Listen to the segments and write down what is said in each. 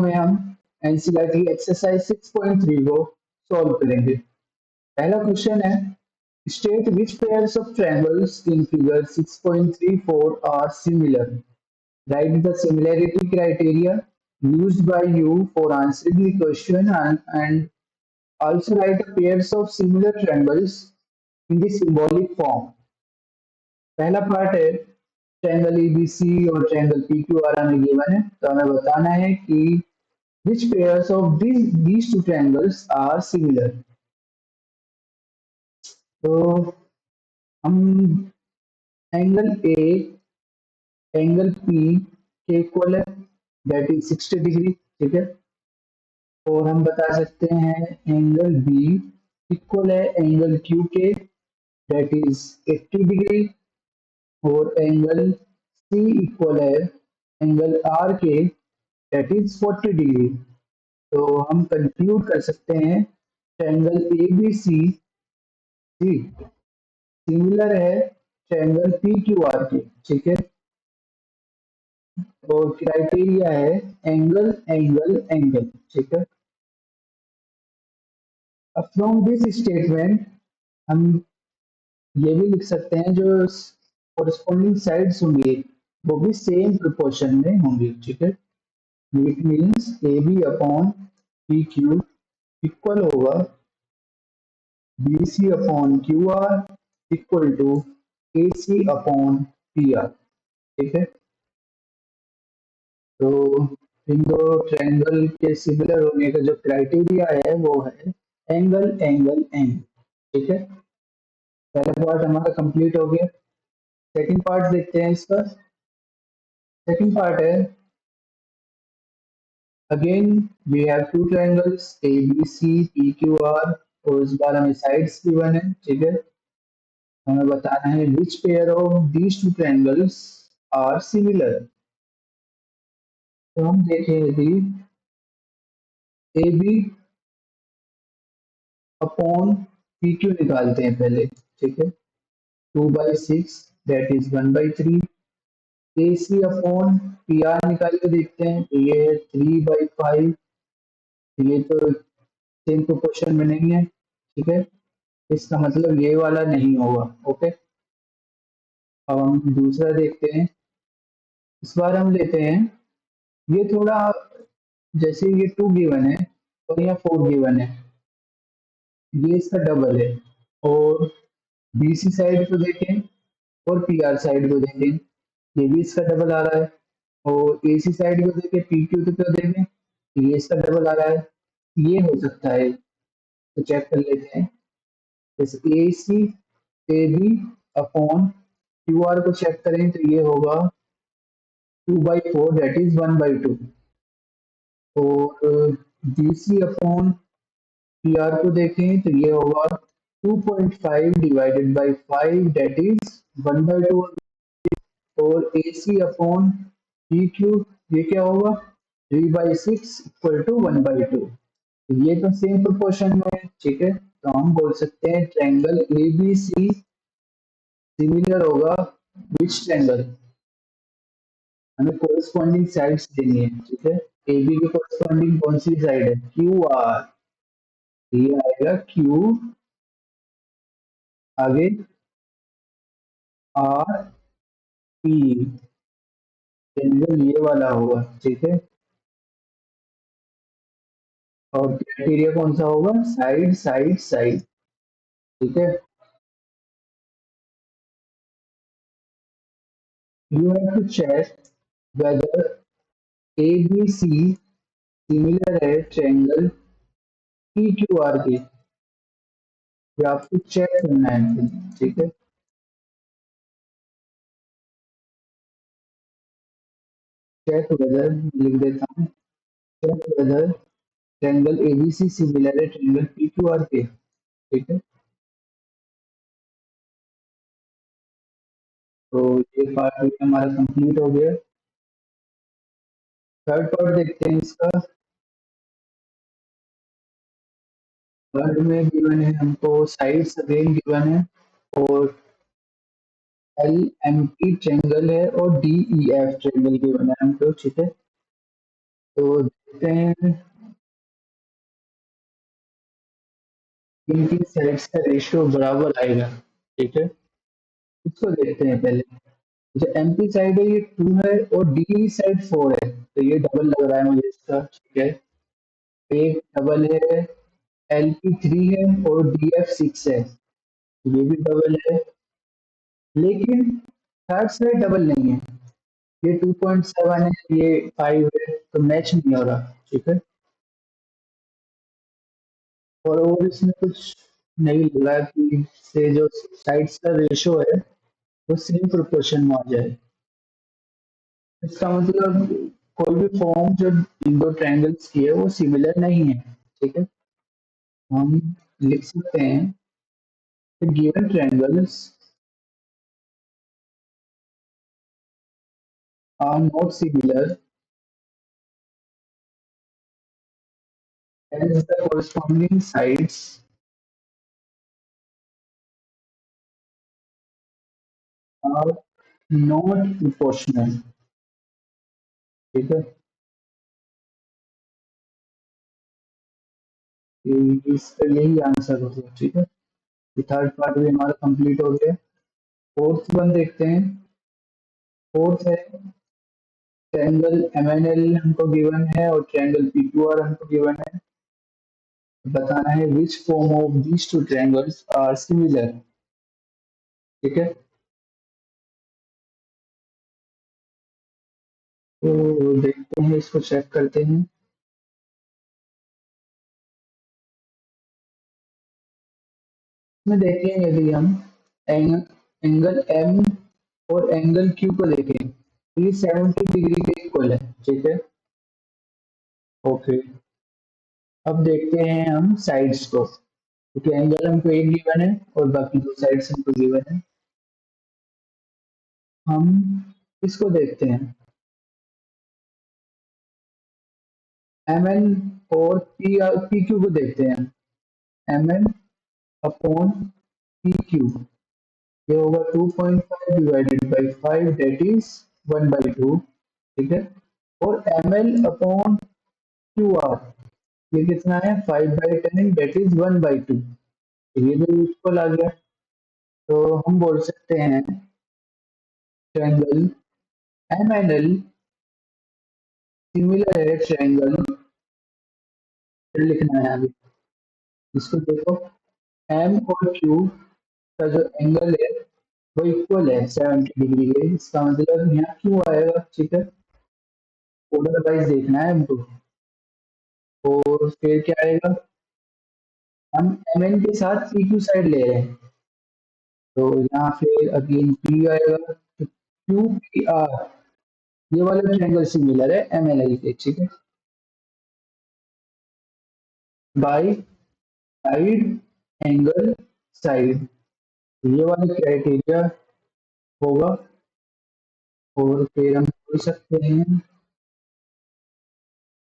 में हम NCERT exercise 6.3 को सॉल्व करेंगे। पहला क्वेश्चन है, state which pairs of triangles in figure 6.34 are similar, write the similarity criteria used by you for answering the question and also write pairs of similar triangles in the symbolic form। पहला part है triangle ABC और triangle PQR हमें given है, तो हमें बताना है कि which pairs of these two triangles are similar। तो हम एंगल ए एंगल पी के इक्वल है, दैट इज 60 डिग्री, ठीक है। और हम बता सकते हैं एंगल बी इक्वल है एंगल क्यू के, दैट इज 80 डिग्री। और एंगल सी इक्वल है एंगल आर के, दैट इज 40 डिग्री। तो हम कंक्लूड कर सकते हैं triangle A B C similar है ट्रायंगल पी क्यू आर के, ठीक है। और क्राइटेरिया है एंगल एंगल एंगल, ठीक है। अब फ्रॉम दिस स्टेटमेंट हम ये भी लिख सकते हैं जो कोरिस्पोंडिंग साइड्स होंगे वो भी सेम प्रोपोर्शन में होंगे, ठीक है। It means A B upon P Q equal होगा B C upon Q R equal to A C upon P R, ठीक है। तो इन दो ट्रायंगल के सिमिलर होने का जो क्राइटेरिया है वो है एंगल एंगल एंगल, ठीक है। पहला पार्ट हमारा कंप्लीट हो गया। सेकंड पार्ट देखते हैं इसका। सेकंड पार्ट है, again we have two triangles A B C P Q R, और इस बार हमें साइड्स गिवन है, ठीक है। हमें बताना है which pair of these two triangles are similar. तो हम देखें यदि A B upon P Q निकालते हैं पहले, ठीक है। 2/6 that is 1/3। A C upon P R निकाल के देखते हैं, तो ये है 3/5। ये तो सेम प्रोपोर्शन में नहीं है, ठीक है। इसका मतलब ये वाला नहीं होगा, ओके। अब हम दूसरा देखते हैं। इस बार हम लेते हैं ये थोड़ा, जैसे ये 2 गिवन है और यहाँ 4 गिवन है, ये इसका डबल है। और बीसी साइड को देखें और पीआर साइड को देखें, ये भी इसका डबल आ रहा है। और एसी साइड को देखें, पी क्यू को देखें, ये इसका डबल आ रहा है। ये हो सकता है, तो चेक कर लेते हैं। जैसे A C A B upon Q R को चेक करें तो ये होगा 2/4 दैट इज 1/2। और D C upon P R को देखें तो ये होगा 2.5 डिवाइडेड बाई 5 दैट इज 1/2। और ए सी अपॉन पी क्यू ये क्या होगा 3/6 इक्वल टू 1/2। ये तो सेम प्रोपोर्शन में है, ठीक है। तो हम बोल सकते हैं triangle A B C similar होगा विच ट्रायंगल, हमें कोरिस्पोंडिंग साइड्स देनी है, ठीक है। ए बी के कोरिस्पोंडिंग कौन सी साइड है, क्यू आर। ये आएगा क्यू, आगे आर पी, ट्रायंगल ये वाला होगा, ठीक है। और क्राइटेरिया कौन सा होगा, साइड साइड साइड, ठीक है। You have to check whether A B C similar है ट्रायंगल पी क्यू आर के, ये आपको चेक करना है, ठीक है। चेक वेदर लिख देता हूँ, check whether triangle ABC similar है ट्रायंगल पी क्यू आर के, ठीक है। तो ये पार्ट भी हमारा कंप्लीट हो गया। थर्ड पार्ट देखते हैं इसका। थर्ड में गिवन है हमको साइड्स अगेन गिवन है, और एल एम पी ट्रायंगल है और D E F triangle given है हमको, ठीक है। तो देखते हैं इनकी साइड्स का रेशियो बराबर आएगा। ठीक है, इसको देखते हैं पहले। जो एमपी साइड है ये 2 है और डी साइड 4 है, तो ये डबल लग रहा है मुझे इसका। ठीक है, एक डबल है, एलपी 3 है और डीएफ 6 है, ये भी डबल है। लेकिन थर्ड साइड डबल नहीं है, ये 2.7 है, ये 5 है, तो मैच नहीं हो रहा। ठीक है, और इसमें कुछ नहीं लग रहा कि से जो साइड्स का रेशो है वो सेम प्रोपोर्शन में आ जाए। इसका मतलब कोई भी फॉर्म जो इन दो ट्रायंगल्स की है वो सिमिलर नहीं है। ठीक है, हम लिख सकते हैं given triangles are not similar as the corresponding sides are not proportional। ठीक है, इसका यही आंसर होगा। ठीक है, थर्ड पार्ट भी हमारा कंप्लीट हो गया। फोर्थ वन देखते हैं। फोर्थ है ट्रायंगल एमएनएल हमको गिवन है और ट्रायंगल पीक्यूआर हमको गिवन है। बताना है which form of these two triangles are similar. ठीक है, तो देखते हैं, इसको चेक करते हैं। इसमें देखें यदि हम एंगल एम और एंगल क्यू को देखें तो ये 70 डिग्री के इक्वल है। ठीक है, ओके। अब देखते हैं हम साइड्स को, क्योंकि एंगल हमको एक गिवन है और बाकी दो साइड्स हमको गिवन है। हम इसको देखते हैं, एम एन और पी क्यू को देखते हैं। M N upon P Q, ये होगा 2.5 डिवाइडेड बाई 5 दैट इज 1/2। ठीक है, और M L upon Q R, ये कितना है 5/10 दैट इज 1/2। ये भी इक्वल आ गया, तो हम बोल सकते हैं triangle M N L similar है ट्रायंगल, लिखना है अभी। इसको देखो, एम और क्यू का जो एंगल है वो इक्वल है 70 डिग्री के, इसका मतलब यहाँ क्यू आएगा। ठीक है, ऑर्डर वाइज देखना है हमको। और फिर क्या आएगा, हम एम एन के साथ पी क्यू साइड ले रहे हैं, तो यहाँ फिर अगेन पी आएगा, तो क्यू पी आर, ये वाला ट्रायंगल सिमिलर है एम एन एल के। ठीक है, बाई साइड एंगल साइड, ये वाला क्राइटेरिया होगा। और फिर हम बोल सकते हैं,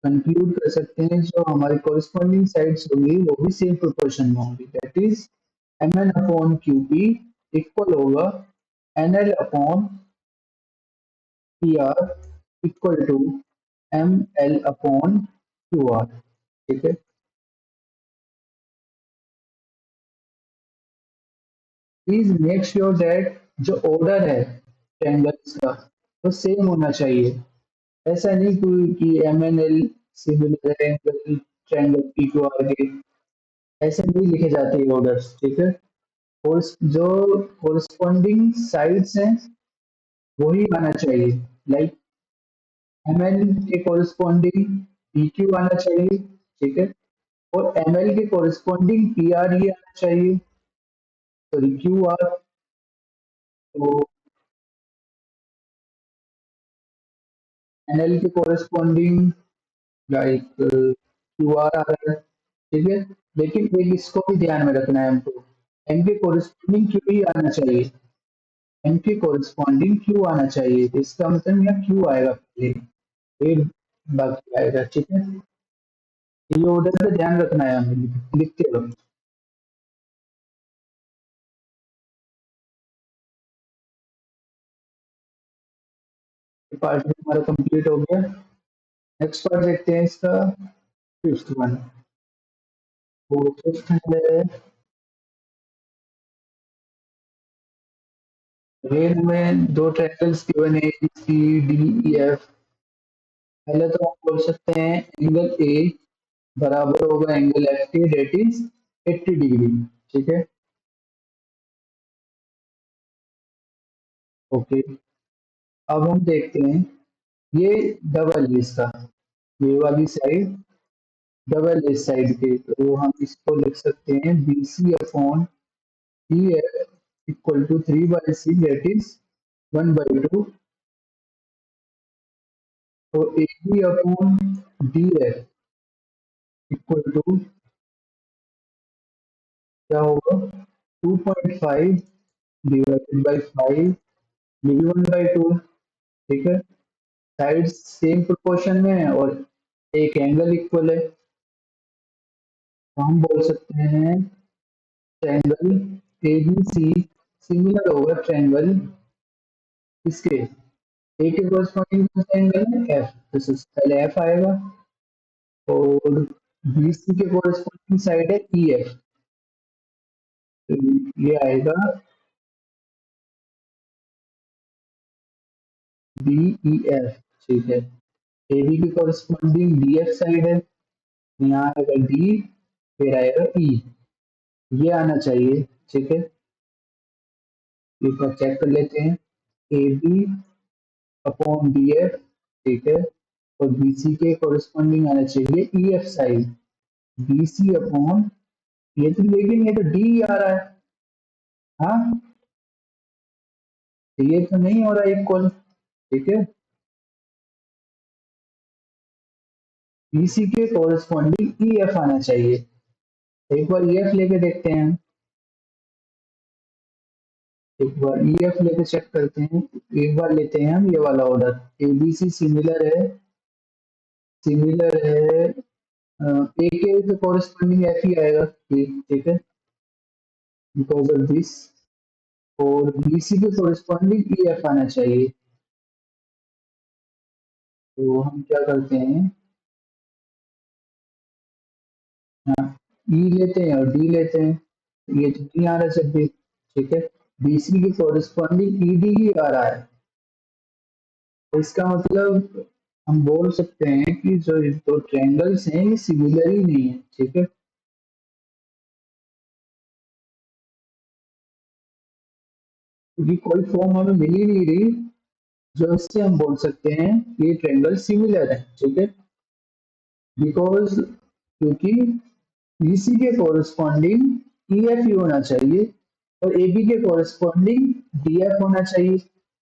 कंक्लूड कर सकते हैं, जो हमारी कॉरेस्पॉन्डिंग साइड्स होंगी वो भी सेम प्रोपोर्शन में होंगी। That is M N upon Q P equal होगा N L upon P R equal to M L upon Q R. ठीक है, प्लीज मेक श्योर दैट जो ऑर्डर है ट्रायंगल्स का वो सेम होना चाहिए। ऐसा नहीं कोई कि M N L similar angle triangle P Q R के, ऐसे नहीं लिखे जाते ऑर्डर्स। ठीक है, और जो कोरिस्पॉन्डिंग साइड्स हैं वही आना चाहिए। लाइक एम एल के कोरिस्पॉन्डिंग पी क्यू आना चाहिए। ठीक है, और एम एल के कोरिस्पॉन्डिंग पी आर ये आना चाहिए, सॉरी क्यू आर। तो एन एल के कोरिस्पॉन्डिंग लाइक क्यू आर आ रहा है। ठीक है, लेकिन एक इसको भी ध्यान में रखना है हमको, एम के कोरिस्पॉन्डिंग क्यू ही आना चाहिए, एम के कोरिस्पॉन्डिंग क्यू आना चाहिए, तो इसका मतलब यहाँ क्यू आएगा पहले, फिर बाकी आएगा। ठीक है, ये ऑर्डर का ध्यान रखना है हमें लिखते वक्त। पार्ट हमारा कंप्लीट हो गया। नेक्स्ट पार्ट देखते हैं इसका, फिफ्थ वन। वो फिफ्थ है, रेल में दो ट्रायंगल्स गिवन है, सी डी ई एफ। पहले तो हम बोल सकते हैं एंगल ए बराबर होगा एंगल एफ के, डेट इज 80 डिग्री। ठीक है, ओके। अब हम देखते हैं, ये डबल है इसका, ये वाली साइड डबल इस साइड के, तो हम इसको लिख सकते हैं B C upon D F equal to 3/c, that is 1/2। तो A B upon D F equal to क्या होगा, 2.5 डिवाइडेड बाई 5, ये भी 1/2। ठीक है, साइड सेम प्रोपोर्शन में है और एक एंगल इक्वल है, तो हम बोल सकते हैं triangle A B C similar होगा ट्रायंगल इसके ए के कोरस्पॉन्डिंग कौन सा एंगल है, एफ, तो पहले एफ आएगा, और बी सी के कोरस्पॉन्डिंग साइड है ई एफ, तो ये आएगा बी ई एफ। ठीक है, ए बी के कोरस्पॉन्डिंग डी एफ साइड है, यहाँ आएगा डी, फिर आएगा ई, ये आना चाहिए। ठीक है, एक बार चेक कर लेते हैं, A B upon D F. ठीक है, और बी सी के कोरस्पॉन्डिंग आना चाहिए E F side, B C upon, ये तो लेकिन ये तो डी आ रहा है, हाँ, तो ये तो नहीं हो रहा इक्वल। ठीक है, बीसी के कोरस्पॉन्डिंग ई एफ आना चाहिए, एक बार ई एफ लेके देखते हैं, एक बार ई एफ लेके चेक करते हैं। एक बार लेते हैं हम ये वाला order, A B C similar है, सिमिलर है, ए के कोरस्पॉन्डिंग एफ ही आएगा, ठीक है, बिकॉज ऑफ दिस, और बी सी के कोरस्पॉन्डिंग ई एफ आना चाहिए, तो हम क्या करते हैं, ई लेते हैं और डी लेते हैं, ये तो नहीं आ रहा जब भी। ठीक है, बीसी के कोरस्पॉन्डिंग ईडी ही आ रहा है, तो इसका मतलब हम बोल सकते हैं कि जो दो ट्रायंगल्स हैं ये सिमिलर ही नहीं है। ठीक है, क्योंकि कोई फॉर्म हमें मिल ही नहीं रही जो इससे हम बोल सकते हैं कि ये ट्रायंगल सिमिलर है। ठीक है, बिकॉज, क्योंकि बीसी के कोरस्पॉन्डिंग ईएफ ही होना चाहिए और एबी के कोरस्पॉन्डिंग डीएफ होना चाहिए,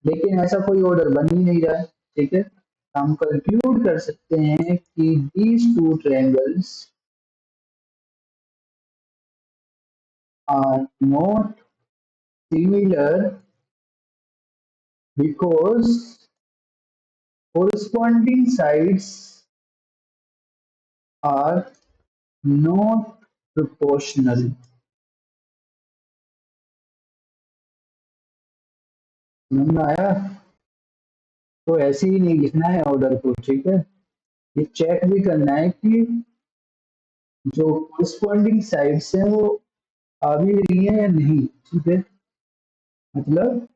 लेकिन ऐसा कोई ऑर्डर बन ही नहीं रहा है। ठीक है, हम कंक्लूड कर सकते हैं कि these two triangles are not similar because corresponding sides are not proportional। समझ में आया, तो ऐसे ही नहीं लिखना है ऑर्डर को। ठीक है, ये चेक भी करना है कि जो corresponding साइड्स हैं वो आ भी रही है या नहीं। ठीक है, मतलब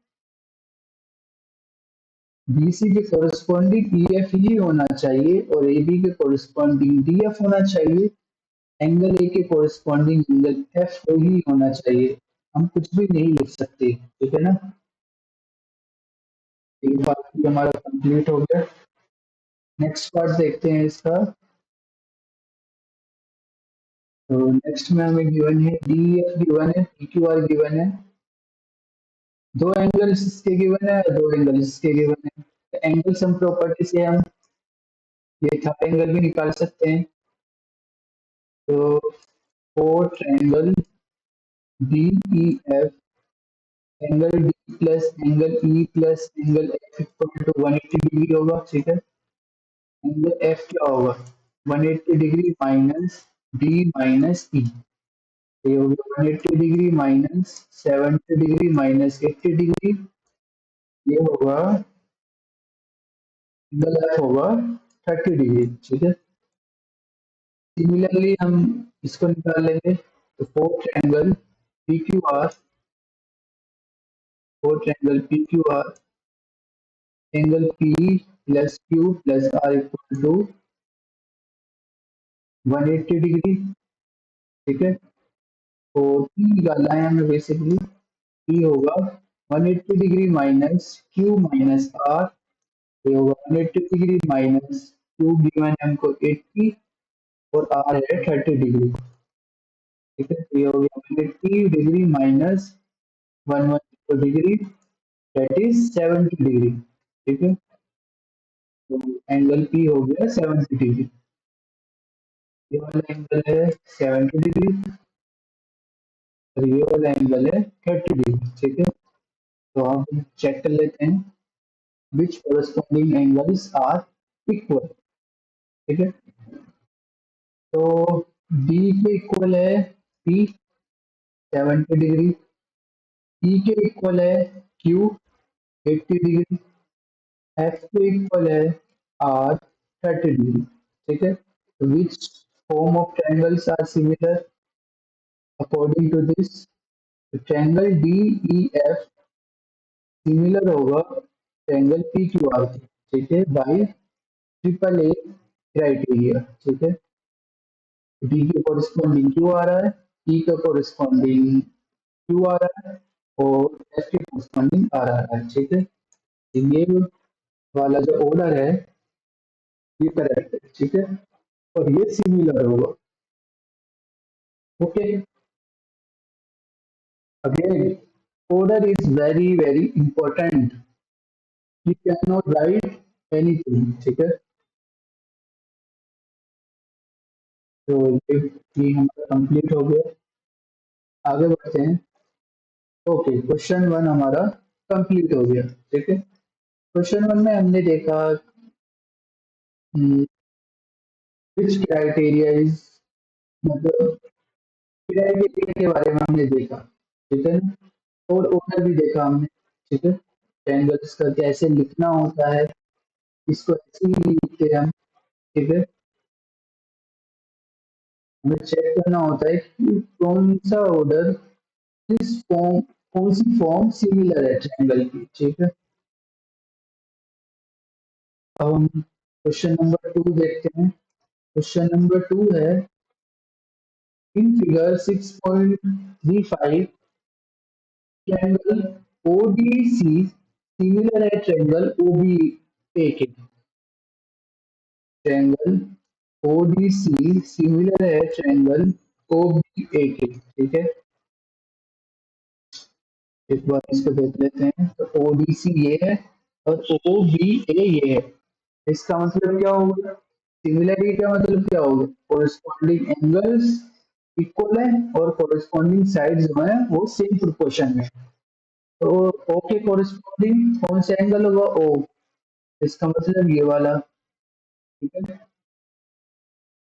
बीसी के कोरस्पॉन्डिंग ईएफ ही होना चाहिए और एबी के कोरस्पॉन्डिंग डीएफ होना चाहिए, एंगल ए के कोरस्पॉन्डिंग एंगल एफ ही होना चाहिए, हम कुछ भी नहीं लिख सकते। ठीक है ना, एक पार्ट भी हमारा कंप्लीट हो गया। नेक्स्ट पार्ट देखते हैं इसका, तो नेक्स्ट में हमें गिवन है डी एफ गिवन है, पी क्यू आर गिवन है, दो एंगल्स इसके गिवन है और दो एंगल्स इसके गिवन है। एंगल सम प्रॉपर्टी से हम ये थर्ड एंगल भी निकाल सकते हैं, तो fourth angle D E F, angle D plus angle E plus angle F equal to 180 degree होगा। ठीक है, एंगल एफ क्या होगा, 180 degree minus D minus E, ये हो गया 180 degree minus 70 degree minus 80 degree, ये होगा एंगल एफ होगा 30 डिग्री। ठीक है, सिमिलरली हम इसको निकाल लेंगे, तो fourth angle P Q R angle P plus Q plus R equal to 180 degree. ठीक है, तो पी निकालना है हमें बेसिकली, पी होगा 180 degree minus Q minus R, ये होगा 180 डिग्री माइनस क्यू गिवन है हमको 80 और आर है 30 डिग्री। ठीक है, तो ये हो गया 180 degree minus 110 degree, that is 70 degree. ठीक है, तो एंगल पी हो गया 70 डिग्री, ये वाला एंगल है 70 डिग्री और ये वाला एंगल है 30 डिग्री। ठीक है, तो हम चेक कर लेते हैं which corresponding angles are equal। ठीक है, तो D के इक्वल है P 70 डिग्री, E के इक्वल है Q 80 डिग्री, F के इक्वल है R 30 डिग्री। ठीक है, which form of triangles are similar according to this? Triangle DEF similar होगा ट्रायंगल PQR के। ठीक है, बाय ट्रिपल ए क्राइटेरिया। ठीक है, डी के कोरिस्पॉन्डिंग क्यू आ रहा है, ई का कोरिस्पॉन्डिंग क्यू आ रहा है और एफ के कोरिस्पॉन्डिंग आ रहा है। ठीक है, ये वाला जो ऑर्डर है ये करेक्ट है। ठीक है, और ये सिमिलर होगा। Okay, again order is very very important, you can not right anything. ठीक है, तो ये हमारा कंप्लीट हो गया, आगे बढ़ते हैं। ओके, क्वेश्चन वन हमारा कंप्लीट हो गया। ठीक है, क्वेश्चन वन में हमने देखा विच क्राइटेरिया इज, मतलब क्राइटेरिया के बारे में हमने देखा। ठीक है ना, और ऑर्डर भी देखा हमने। ठीक है, ट्रायंगल्स का कैसे लिखना होता है, इसको ऐसे ही लिखते हैं हम। ठीक है, हमें चेक करना होता है कि कौन सा ऑर्डर, किस फॉर्म, कौन सी फॉर्म सिमिलर है ट्रायंगल की। ठीक है, अब हम क्वेश्चन नंबर टू देखते हैं। क्वेश्चन नंबर टू है, in figure 6.35 triangle ODC similar है ट्रायंगल ओबीए के। ट्रायंगल ओडीसी सिमिलर है ट्रायंगल ओबीए के। ठीक है, एक बार इसको देख लेते हैं, तो ओडीसी ये है और ओबीए ये है। इसका मतलब क्या होगा, सिमिलरिटी का मतलब क्या होगा, कोरिस्पॉन्डिंग एंगल्स इक्वल है और कोरिस्पॉन्डिंग साइड जो है वो सेम प्रोपोर्शन में। तो ओ के कोरिस्पॉन्डिंग कौन सा एंगल होगा, ओ, इसका मतलब ये वाला। ठीक है,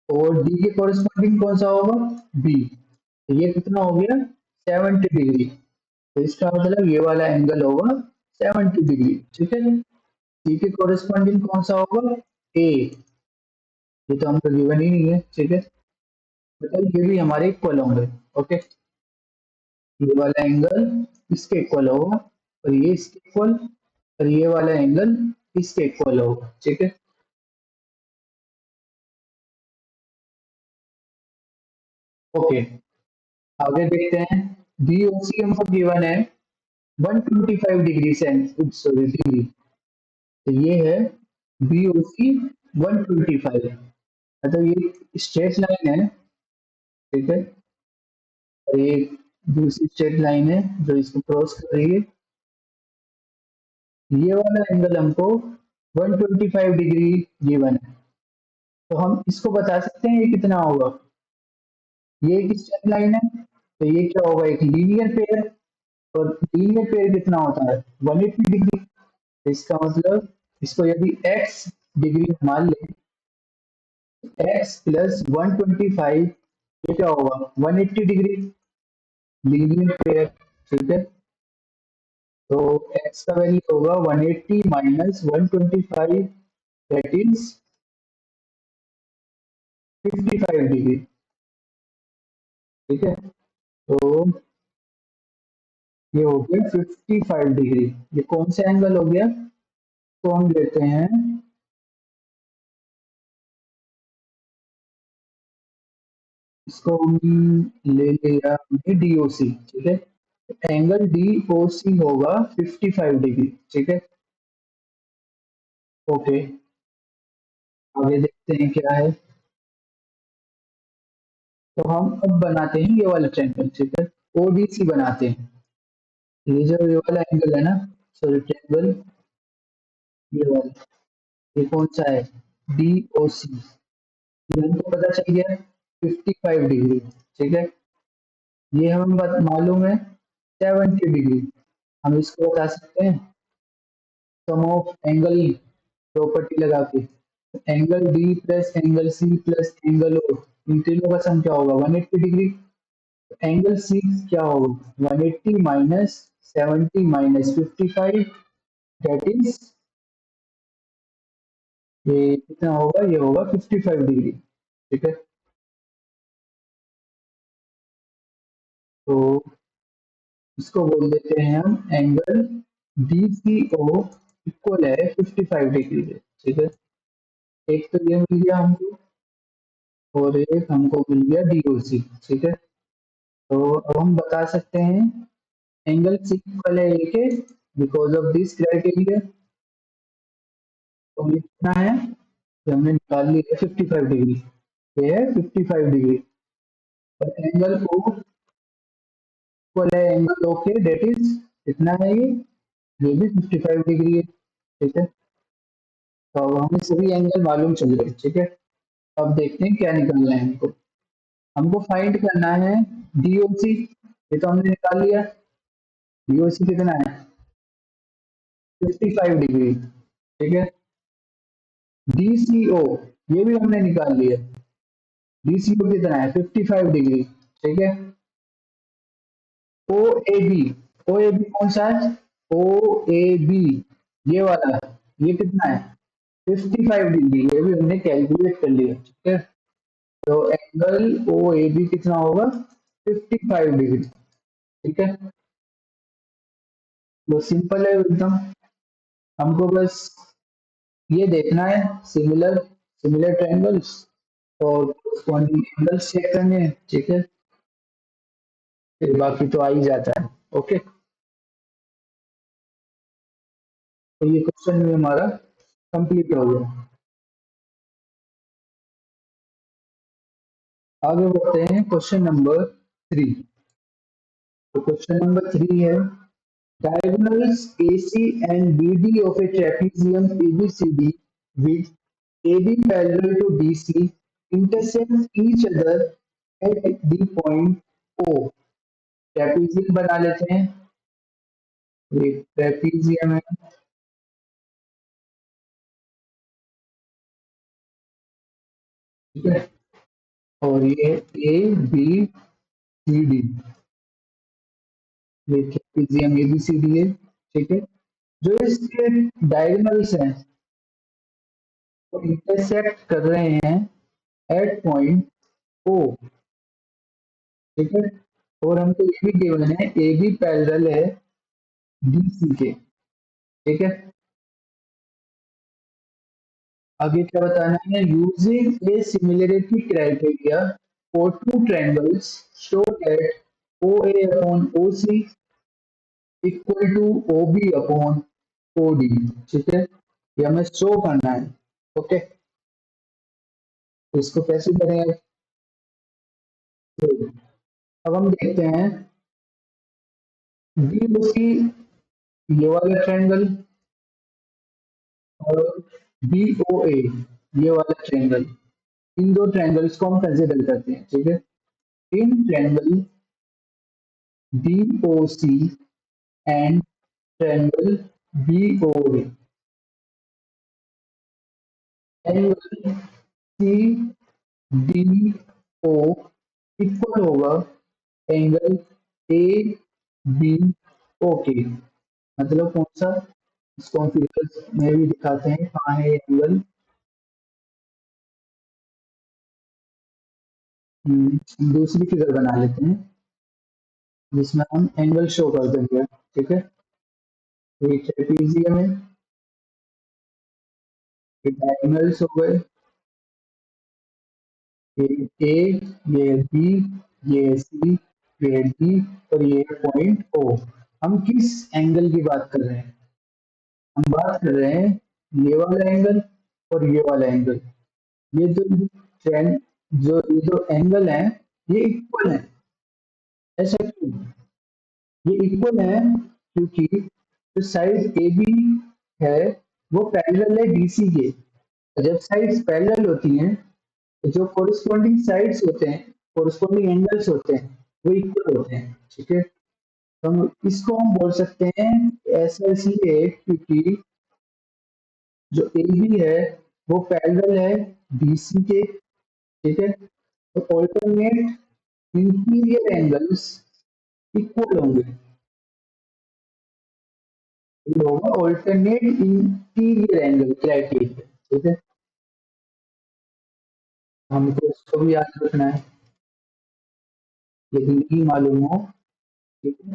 और डी के कोरिस्पॉन्डिंग कौन सा होगा, बी, तो ये कितना हो गया 70 डिग्री, तो इसका मतलब ये वाला एंगल होगा 70 डिग्री। ठीक है, सी के कोरिस्पॉन्डिंग कौन सा होगा, ए, ये तो हमको गिवन ही नहीं है। ठीक है, मतलब ये भी हमारे इक्वल होंगे। ओके, ये वाला एंगल इसके इक्वल होगा और ये इसके इक्वल, और ये वाला एंगल इसके इक्वल होगा। ठीक है, ओके, आगे देखते हैं। बीओसी हमको गिवन है 125 डिग्री से, सॉरी डिग्री, तो ये है बीओसी 125, मतलब ये स्ट्रेट लाइन है। ठीक है, और ये दूसरी स्ट्रेट लाइन है जो इसको क्रॉस कर रही है। ये वाला एंगल हमको 125 डिग्री गिवन है, तो हम इसको बता सकते हैं ये कितना होगा। ये एक स्ट्रेट लाइन है, तो ये क्या होगा, एक लीनियर पेयर, और लीनियर पेयर कितना होता है 180 डिग्री। तो इसका मतलब इसको यदि x डिग्री मान लें, x प्लस 125, ये क्या होगा 180 डिग्री, लीनियर पेयर। ठीक है, तो x का वैल्यू होगा 180 माइनस 125, दैट इज 55 डिग्री। ठीक है, तो ये हो गया 55 डिग्री। ये कौन सा एंगल हो गया? तो हम लेते हैं, इसको हम ले लिया हमने डीओसी। ठीक है, एंगल डीओसी होगा 55 डिग्री। ठीक है, ओके, आगे देखते हैं क्या है। तो हम अब बनाते हैं ये वाला ट्रायंगल। ठीक है, ओडीसी बनाते हैं। ये जो ये वाला एंगल है ना, सॉरी ट्रायंगल, ये वाला, ये कौन सा है? डीओसी। ये हमको पता चल गया 55 डिग्री। ठीक है, ये हमें मालूम है 70 डिग्री। हम इसको बता सकते हैं सम ऑफ एंगल प्रॉपर्टी लगा के। Angle D plus angle C plus angle O, इन तीनों का सम क्या होगा? 180 डिग्री। एंगल सी क्या होगा? 180 माइनस 70 माइनस 55, दैट इज, ये कितना होगा? ये होगा 55 डिग्री। ठीक है, तो इसको बोल देते हैं हम angle D C O equal है 55 डिग्री के। ठीक है, एक तो ये मिल गया हमको, और एक हमको मिल गया डीओसी। ठीक है, तो अब हम बता सकते हैं एंगल सी इक्वल है ए के, बिकॉज ऑफ दिस क्राइटेरिया। तो ये कितना है? ये हमने निकाल लिया 55 डिग्री। ये है 55 डिग्री। और एंगल ओ इक्वल है एंगल ओ के, डेट इज कितना है ये भी 55 डिग्री है। ठीक है, तो अब हमें सभी एंगल मालूम चल रहे हैं। ठीक है, अब देखते हैं क्या निकलना है हमको। हमको फाइंड करना है डीओसी। ये तो हमने निकाल लिया। डीओसी कितना है? 55 डिग्री। ठीक है, डीसीओ ये भी हमने निकाल लिया। डीसीओ कितना है? 55 डिग्री। ठीक है, ओ ए बी, ओ ए बी कौन सा है? ओ ए बी, ये वाला, ये कितना है? 55 डिग्री। ये भी हमने कैलकुलेट कर लिया। ठीक है, तो एंगल ओ ए बी कितना होगा? 55 डिग्री। ठीक है, वो सिंपल है एकदम। हमको बस ये देखना है सिमिलर सिमिलर ट्रायंगल्स और कॉरेस्पॉन्डिंग एंगल्स चेक करने हैं। ठीक है, फिर बाकी तो आ ही जाता है। ओके, तो ये क्वेश्चन में हमारा कंप्लीट हो गया। आगे बढ़ते हैं क्वेश्चन नंबर 3। तो क्वेश्चन नंबर 3 है, diagonals AC and BD of a trapezium ABCD with AB parallel to DC intersect each other at the point O। Trapezium बना लेते हैं। ये ट्रेपीजियम है। ठीक है, और ये ए बी सी डी, ये trapezium A B C D है। ठीक है, जो इसके डायगोनल्स हैं वो इंटरसेक्ट कर रहे हैं एट पॉइंट ओ। ठीक है, और हमको ये भी गिवन है ए बी पैरेलल है डी सी के। ठीक है, आगे क्या बताना है? Using a similarity criteria for two triangles show that O A upon O C equal to O B upon O D. ठीक है, ये हमें शो करना है। ओके, तो इसको कैसे करें? अब हम देखते हैं डी ओ सी, ये वाला ट्रायंगल, और बी ओ ए, ये वाला ट्रायंगल। इन दो ट्रायंगल्स को हम कंसिडर करते हैं। ठीक है, in triangle D O C and triangle B O A, angle C D O equal होगा एंगल ए बी ओ के। मतलब कौन सा? इसको हम फिगर्स में भी दिखाते हैं कहाँ है एंगल। दूसरी फिगर बना लेते हैं जिसमें हम एंगल शो कर देंगे। ठीक है, ये ट्रेपीजियम है, ये डायगोनल्स हो गए, ये ए, ये बी, ये सी, ये डी और ये पॉइंट ओ। हम किस एंगल की बात कर रहे हैं? हम बात कर रहे हैं ये वाला एंगल और ये वाला एंगल। ये जो ट्रेंड, जो ये जो एंगल है, ये इक्वल है। ऐसा क्यों? ये इक्वल है क्योंकि जो साइड ए बी है वो पैरेलल है डीसी के। जब साइड्स पैरेलल होती हैं तो जो कोरिस्पॉन्डिंग साइड्स होते हैं, कोरिस्पॉन्डिंग एंगल्स होते हैं, वो इक्वल होते हैं। ठीक है, तो हम इसको हम बोल सकते हैं ऐसा इसलिए क्योंकि जो ए बी है वो पैरेलल है डीसी के। ठीक है, तो ऑल्टरनेट इंटीरियर एंगल्स इक्वल होंगे। ये होगा ऑल्टरनेट इंटीरियर एंगल क्राइटेरिया। ठीक है, हमको इसको भी याद रखना है, यदि नहीं मालूम हो। ठीक है,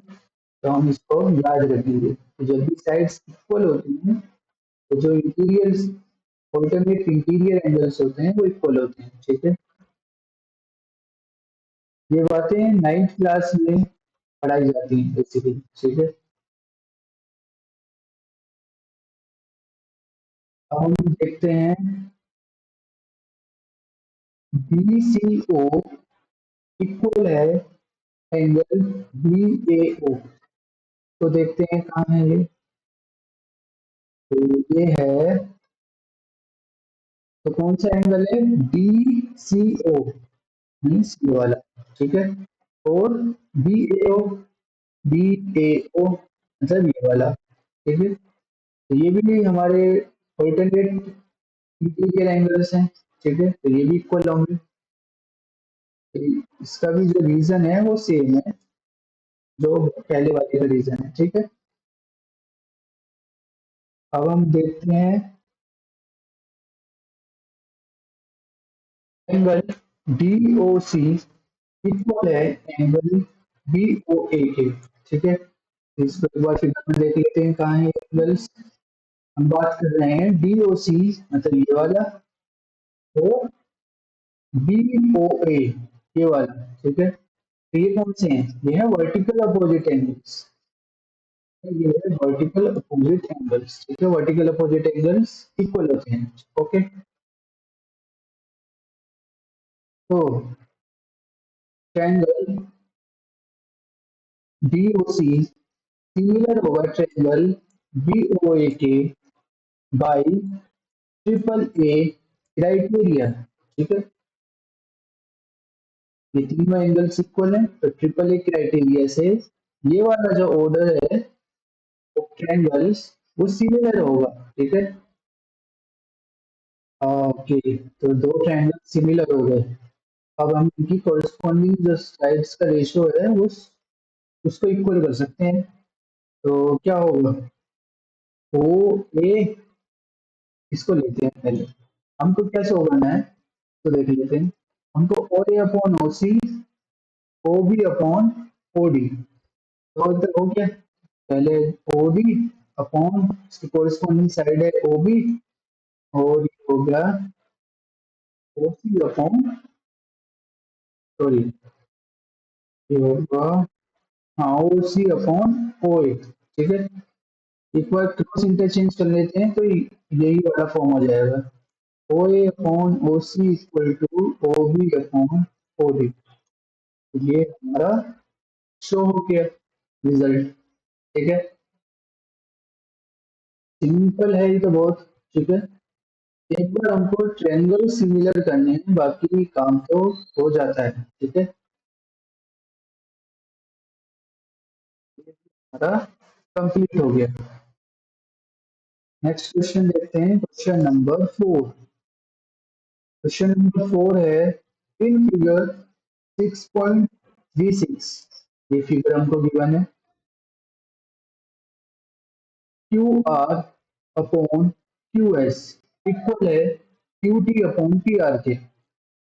तो हम इसको याद रखेंगे। तो जब भी साइड्स इक्वल होती हैं तो जो इंटीरियर ऑल्टरनेट इंटीरियर एंगल्स होते हैं वो इक्वल होते हैं। ठीक है, ये बातें 9th क्लास में पढ़ाई जाती हैं बेसिकली। ठीक है, अब हम देखते हैं बी सी ओ इक्वल है एंगल बी ए ओ। तो देखते हैं कहाँ है ये। तो ये है, तो कौन सा एंगल है? डी सी ओ, सी वाला। ठीक है, और बी ए ओ, बी ए ओ मतलब ये वाला। ठीक है, तो ये भी हमारे ऑल्टरनेट इंटीरियर एंगल्स हैं। ठीक है, तो ये भी इक्वल होंगे। तो इसका भी जो रीजन है वो सेम है जो पहले वाले का रीजन है। ठीक है, अब हम देखते हैं angle D O C equal है एंगल बी ओ ए के। ठीक है, इसको एक बार फिगर में देख लेते हैं कहाँ है एंगल्स। हम बात कर रहे हैं डी ओ सी मतलब ये वाला, और बी ओ ए ये वाला। ठीक है, तो ये कौन से हैं? ये है वर्टिकल अपोजिट एंगल्स। ये है वर्टिकल अपोजिट एंगल्स। ठीक है, वर्टिकल अपोजिट एंगल्स इक्वल होते हैं। ओके, तो triangle D O C similar होगा ट्रायंगल बी ओ ए के बाई ट्रिपल ए क्राइटेरिया। ठीक है, ये तीनों एंगल्स इक्वल है तो ट्रिपल ए क्राइटेरिया से ये वाला जो ऑर्डर है वो ट्रायंगल्स वो सिमिलर होगा। ठीक है, ओके, तो दो ट्रायंगल सिमिलर हो गए। अब हम इनकी कॉरेस्पॉन्डिंग जो साइड्स का रेशियो है वो उसको इक्वल कर सकते हैं। तो क्या होगा? ओ ए, इसको लेते हैं पहले। हमको क्या शो करना है तो देख लेते हैं। हमको O A upon O C, O B upon O D, तो इधर हो गया। पहले ओ डी अपॉन इसकी कोरिस्पॉन्डिंग साइड है ओ बी, और ये हो गया ओ सी अपॉन, सॉरी ये होगा, हाँ ओ सी अपॉन ओ ए। ठीक है, एक बार क्रॉस इंटरचेंज कर लेते हैं तो यही वाला फॉर्म हो जाएगा। O A upon O C equal to O B upon O D. ये हमारा शो हो गया रिजल्ट। ठीक है, सिंपल है ये तो बहुत। ठीक है, एक बार हमको ट्रायंगल सिमिलर करने हैं, बाकी काम तो हो जाता है। ठीक है, हमारा कंप्लीट हो गया। नेक्स्ट क्वेश्चन देखते हैं, क्वेश्चन नंबर 4। क्वेश्चन नंबर 4 है इन फिगर 6.36। ये फिगर हमको गिवन है Q R upon Q S equal है Q T upon P R के।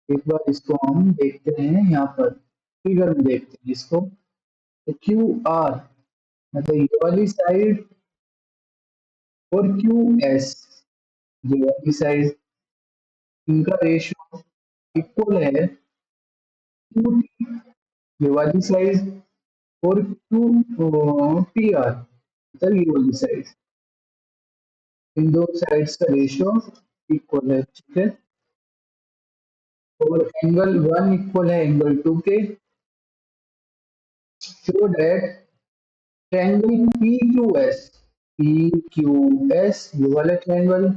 एक बार इसको हम देखते हैं, यहाँ पर फिगर में देखते हैं इसको। तो क्यू आर मतलब ये वाली साइड और क्यू एस ये वाली साइड, इनका रेशियो इक्वल है क्यू टी ये वाली साइड और क्यू पी आर मतलब ये वाली साइड, इन दो साइड्स का रेशियो इक्वल है, ठीक है। और एंगल वन इक्वल है एंगल टू के, so that triangle P Q S, P Q S ये वाला ट्रायंगल,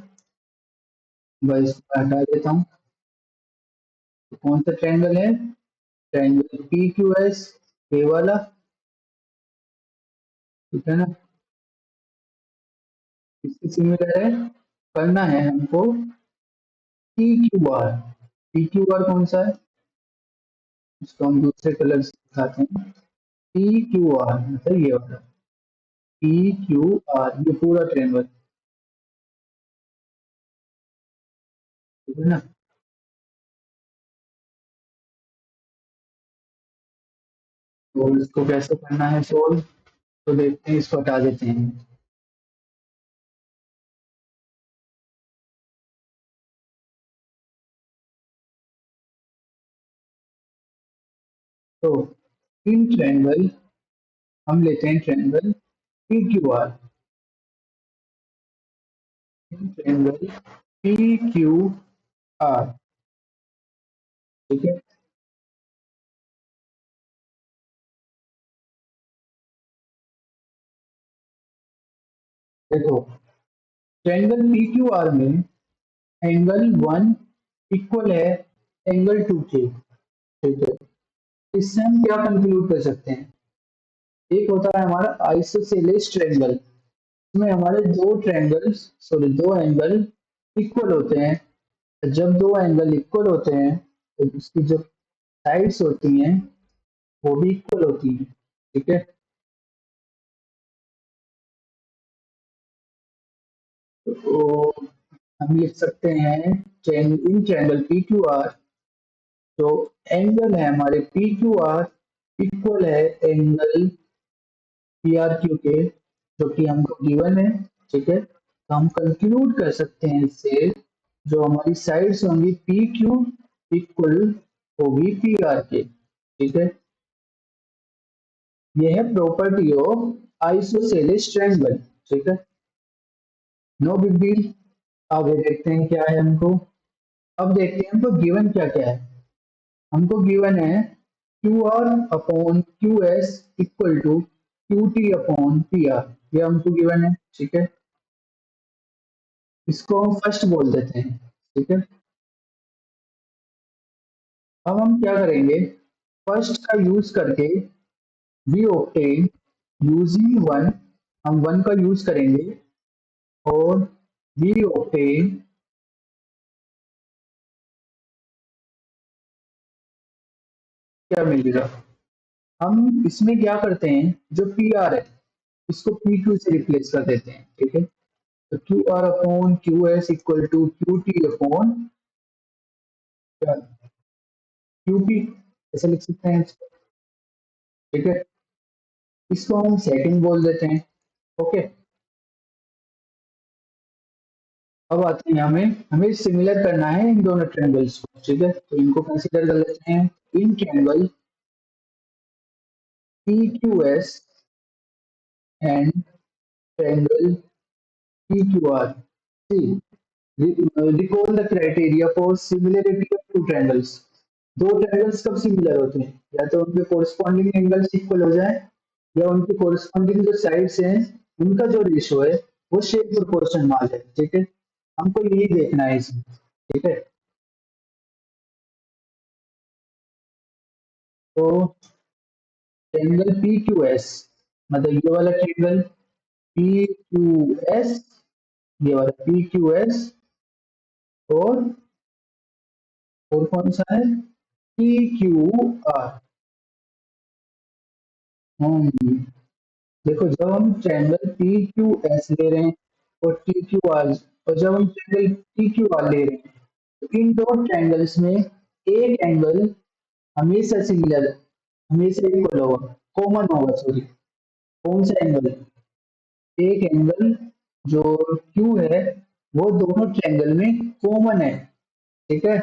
बस हटा देता हूँ। तो कौन सा ट्रायंगल है, ट्रायंगल पी क्यू एस ये वाला, ठीक है ना। इसके सिमिलर है, करना है हमको P Q are. P Q are कौन सा है, इसको हम दूसरे कलर से दिखाते हैं। पी क्यू आर मतलब ये वाला, पी क्यू आर ये पूरा ट्रायंगल, ठीक है ना। तो इसको कैसे करना है सोल्व, तो देखते हैं, इसको हटा देते हैं। तो इन ट्रायंगल हम लेते हैं triangle P Q are, triangle P Q R, ठीक है। देखो ट्रायंगल पी क्यू आर में एंगल वन इक्वल है एंगल टू के, ठीक है। इससे हम क्या कंक्लूड कर सकते हैं, एक होता है हमारा आइसोसेलेस ट्रायंगल, इसमें हमारे दो ट्रायंगल्स सॉरी दो एंगल इक्वल होते हैं। जब दो एंगल इक्वल होते हैं तो उसकी जो साइड्स होती हैं वो भी इक्वल होती हैं, ठीक है। तो हम लिख सकते हैं in triangle P Q are, जो एंगल है हमारे पी क्यू आर इक्वल है एंगल पी आर क्यू के, जो कि हमको गिवन है, ठीक है। तो हम कंक्लूड कर सकते हैं इससे, जो हमारी साइड्स होंगी पी क्यू इक्वल होगी पी आर के, ठीक है। यह है प्रॉपर्टी ऑफ आइसोसेलेस ट्रायंगल, ठीक है। No big deal. आगे देखते हैं क्या है हमको। अब देखते हैं हमको गिवन क्या क्या है। हमको गिवन है Q R upon Q S equal to Q T upon P R, ये हमको गिवन है, ठीक है। इसको हम फर्स्ट बोल देते हैं, ठीक है। अब हम क्या करेंगे, फर्स्ट का यूज करके वी ऑब्टेन यूजिंग वन, हम वन का यूज करेंगे और वी ऑब्टेन क्या मिलेगा। हम इसमें क्या करते हैं, जो पी आर है इसको पी क्यू से रिप्लेस कर देते हैं, ठीक है। तो Q R upon Q S equal to Q T upon Q P, ऐसे लिख सकते हैं इसको, ठीक है। इसको हम सेकंड बोल देते हैं, ओके। अब आते हैं हमें सिमिलर करना है इन दोनों ट्रायंगल्स को, ठीक है। तो इनको कंसीडर कर लेते हैं, in triangle P Q S and triangle P Q R. See recall the criteria for similarity of two triangles. दो ट्रायंगल्स कब सिमिलर होते हैं, या तो उनके कोरिस्पॉन्डिंग एंगल्स इक्वल हो जाए, या उनके कोरिस्पॉन्डिंग जो साइड्स हैं उनका जो रेशियो है वो शेप प्रोपोर्शन मान है, ठीक है। हमको यही देखना है इसमें, ठीक है। तो ट्रायंगल पी क्यू एस मतलब ये वाला ट्रायंगल पी क्यू एस, ये वाला पी क्यू एस, और कौन सा है पी क्यू आर। हम देखो जब हम ट्रायंगल पी क्यू एस ले रहे हैं और टी क्यू आर, और जब हम ट्रायंगल पी क्यू आर ले रहे हैं, तो इन दो ट्रायंगल्स में एक एंगल हमेशा सिमिलर, हमेशा इक्वल होगा, कॉमन होगा, सॉरी। कौन सा एंगल? एक एंगल जो क्यू है वो दोनों ट्रायंगल में कॉमन है, ठीक है।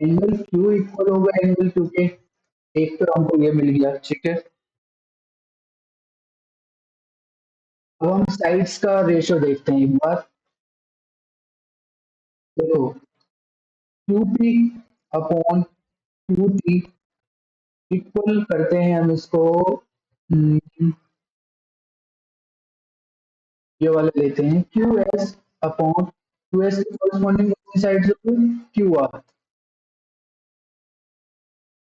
एंगल क्यू इक्वल होगा एंगल क्यू के, एक तो हमको ये मिल गया, ठीक है। अब हम साइड्स का रेशियो देखते हैं एक बार। देखो, Q P upon Q T equal करते हैं हम इसको, ये वाला लेते हैं Q S upon Q S के कॉरस्पॉन्डिंग साइड से क्यू आर।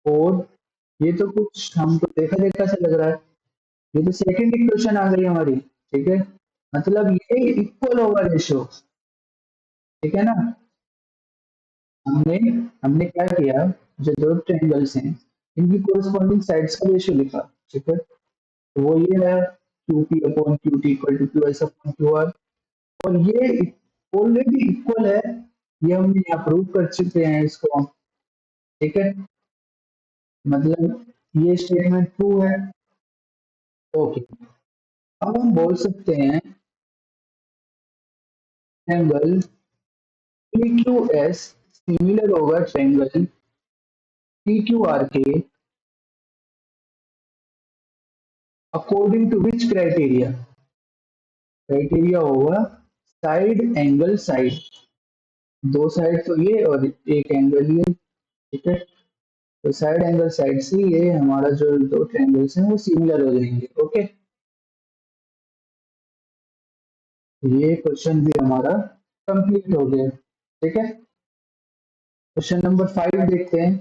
और ये तो कुछ हमको देखा देखा से लग रहा है, ये तो सेकंड इक्वेशन आ गई हमारी, ठीक है। मतलब ये इक्वल होगा रेशियो, ठीक है ना। हमने हमने क्या किया, जो दो ट्रायंगल्स हैं इनकी कोरस्पॉन्डिंग साइड्स का रेशियो लिखा, ठीक है। तो वो ये है Q P upon Q T equal to Q S upon Q R. और ये ऑलरेडी इक्वल है, ये हमने यहाँ प्रूव कर चुके हैं इसको, ठीक है। मतलब ये स्टेटमेंट ट्रू है, ओके। अब हम बोल सकते हैं triangle P Q S similar होगा ट्रायंगल पी क्यू आर के according to which criteria. Criteria होगा साइड एंगल साइड, दो साइड तो ये और एक एंगल ये, ठीक है। तो साइड एंगल साइड से ये हमारा जो दो ट्रायंगल्स हैं वो सिमिलर हो जाएंगे, ओके। ये क्वेश्चन भी हमारा कंप्लीट हो गया, ठीक है। क्वेश्चन नंबर 5 देखते हैं।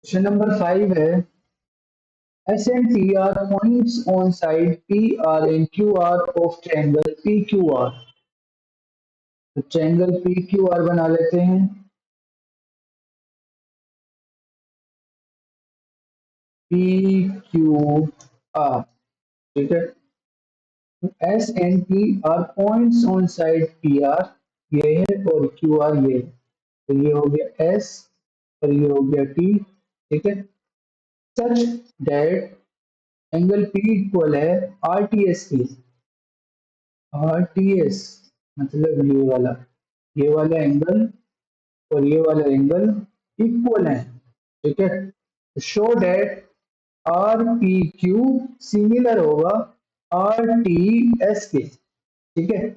क्वेश्चन नंबर 5 है S and T are points on side PR and QR of triangle PQR। तो ट्रायंगल PQR बना लेते हैं। PQR, ठीक है। S and T are points on side PR, ये है, और QR ये है। तो ये हो गया S और ये हो गया T, ठीक है। Such that angle P equal है RTS की। RTS मतलब ये वाला एंगल और ये वाला एंगल इक्वल है, ठीक है। Show that R P Q similar होगा आर टी एस के, ठीक है।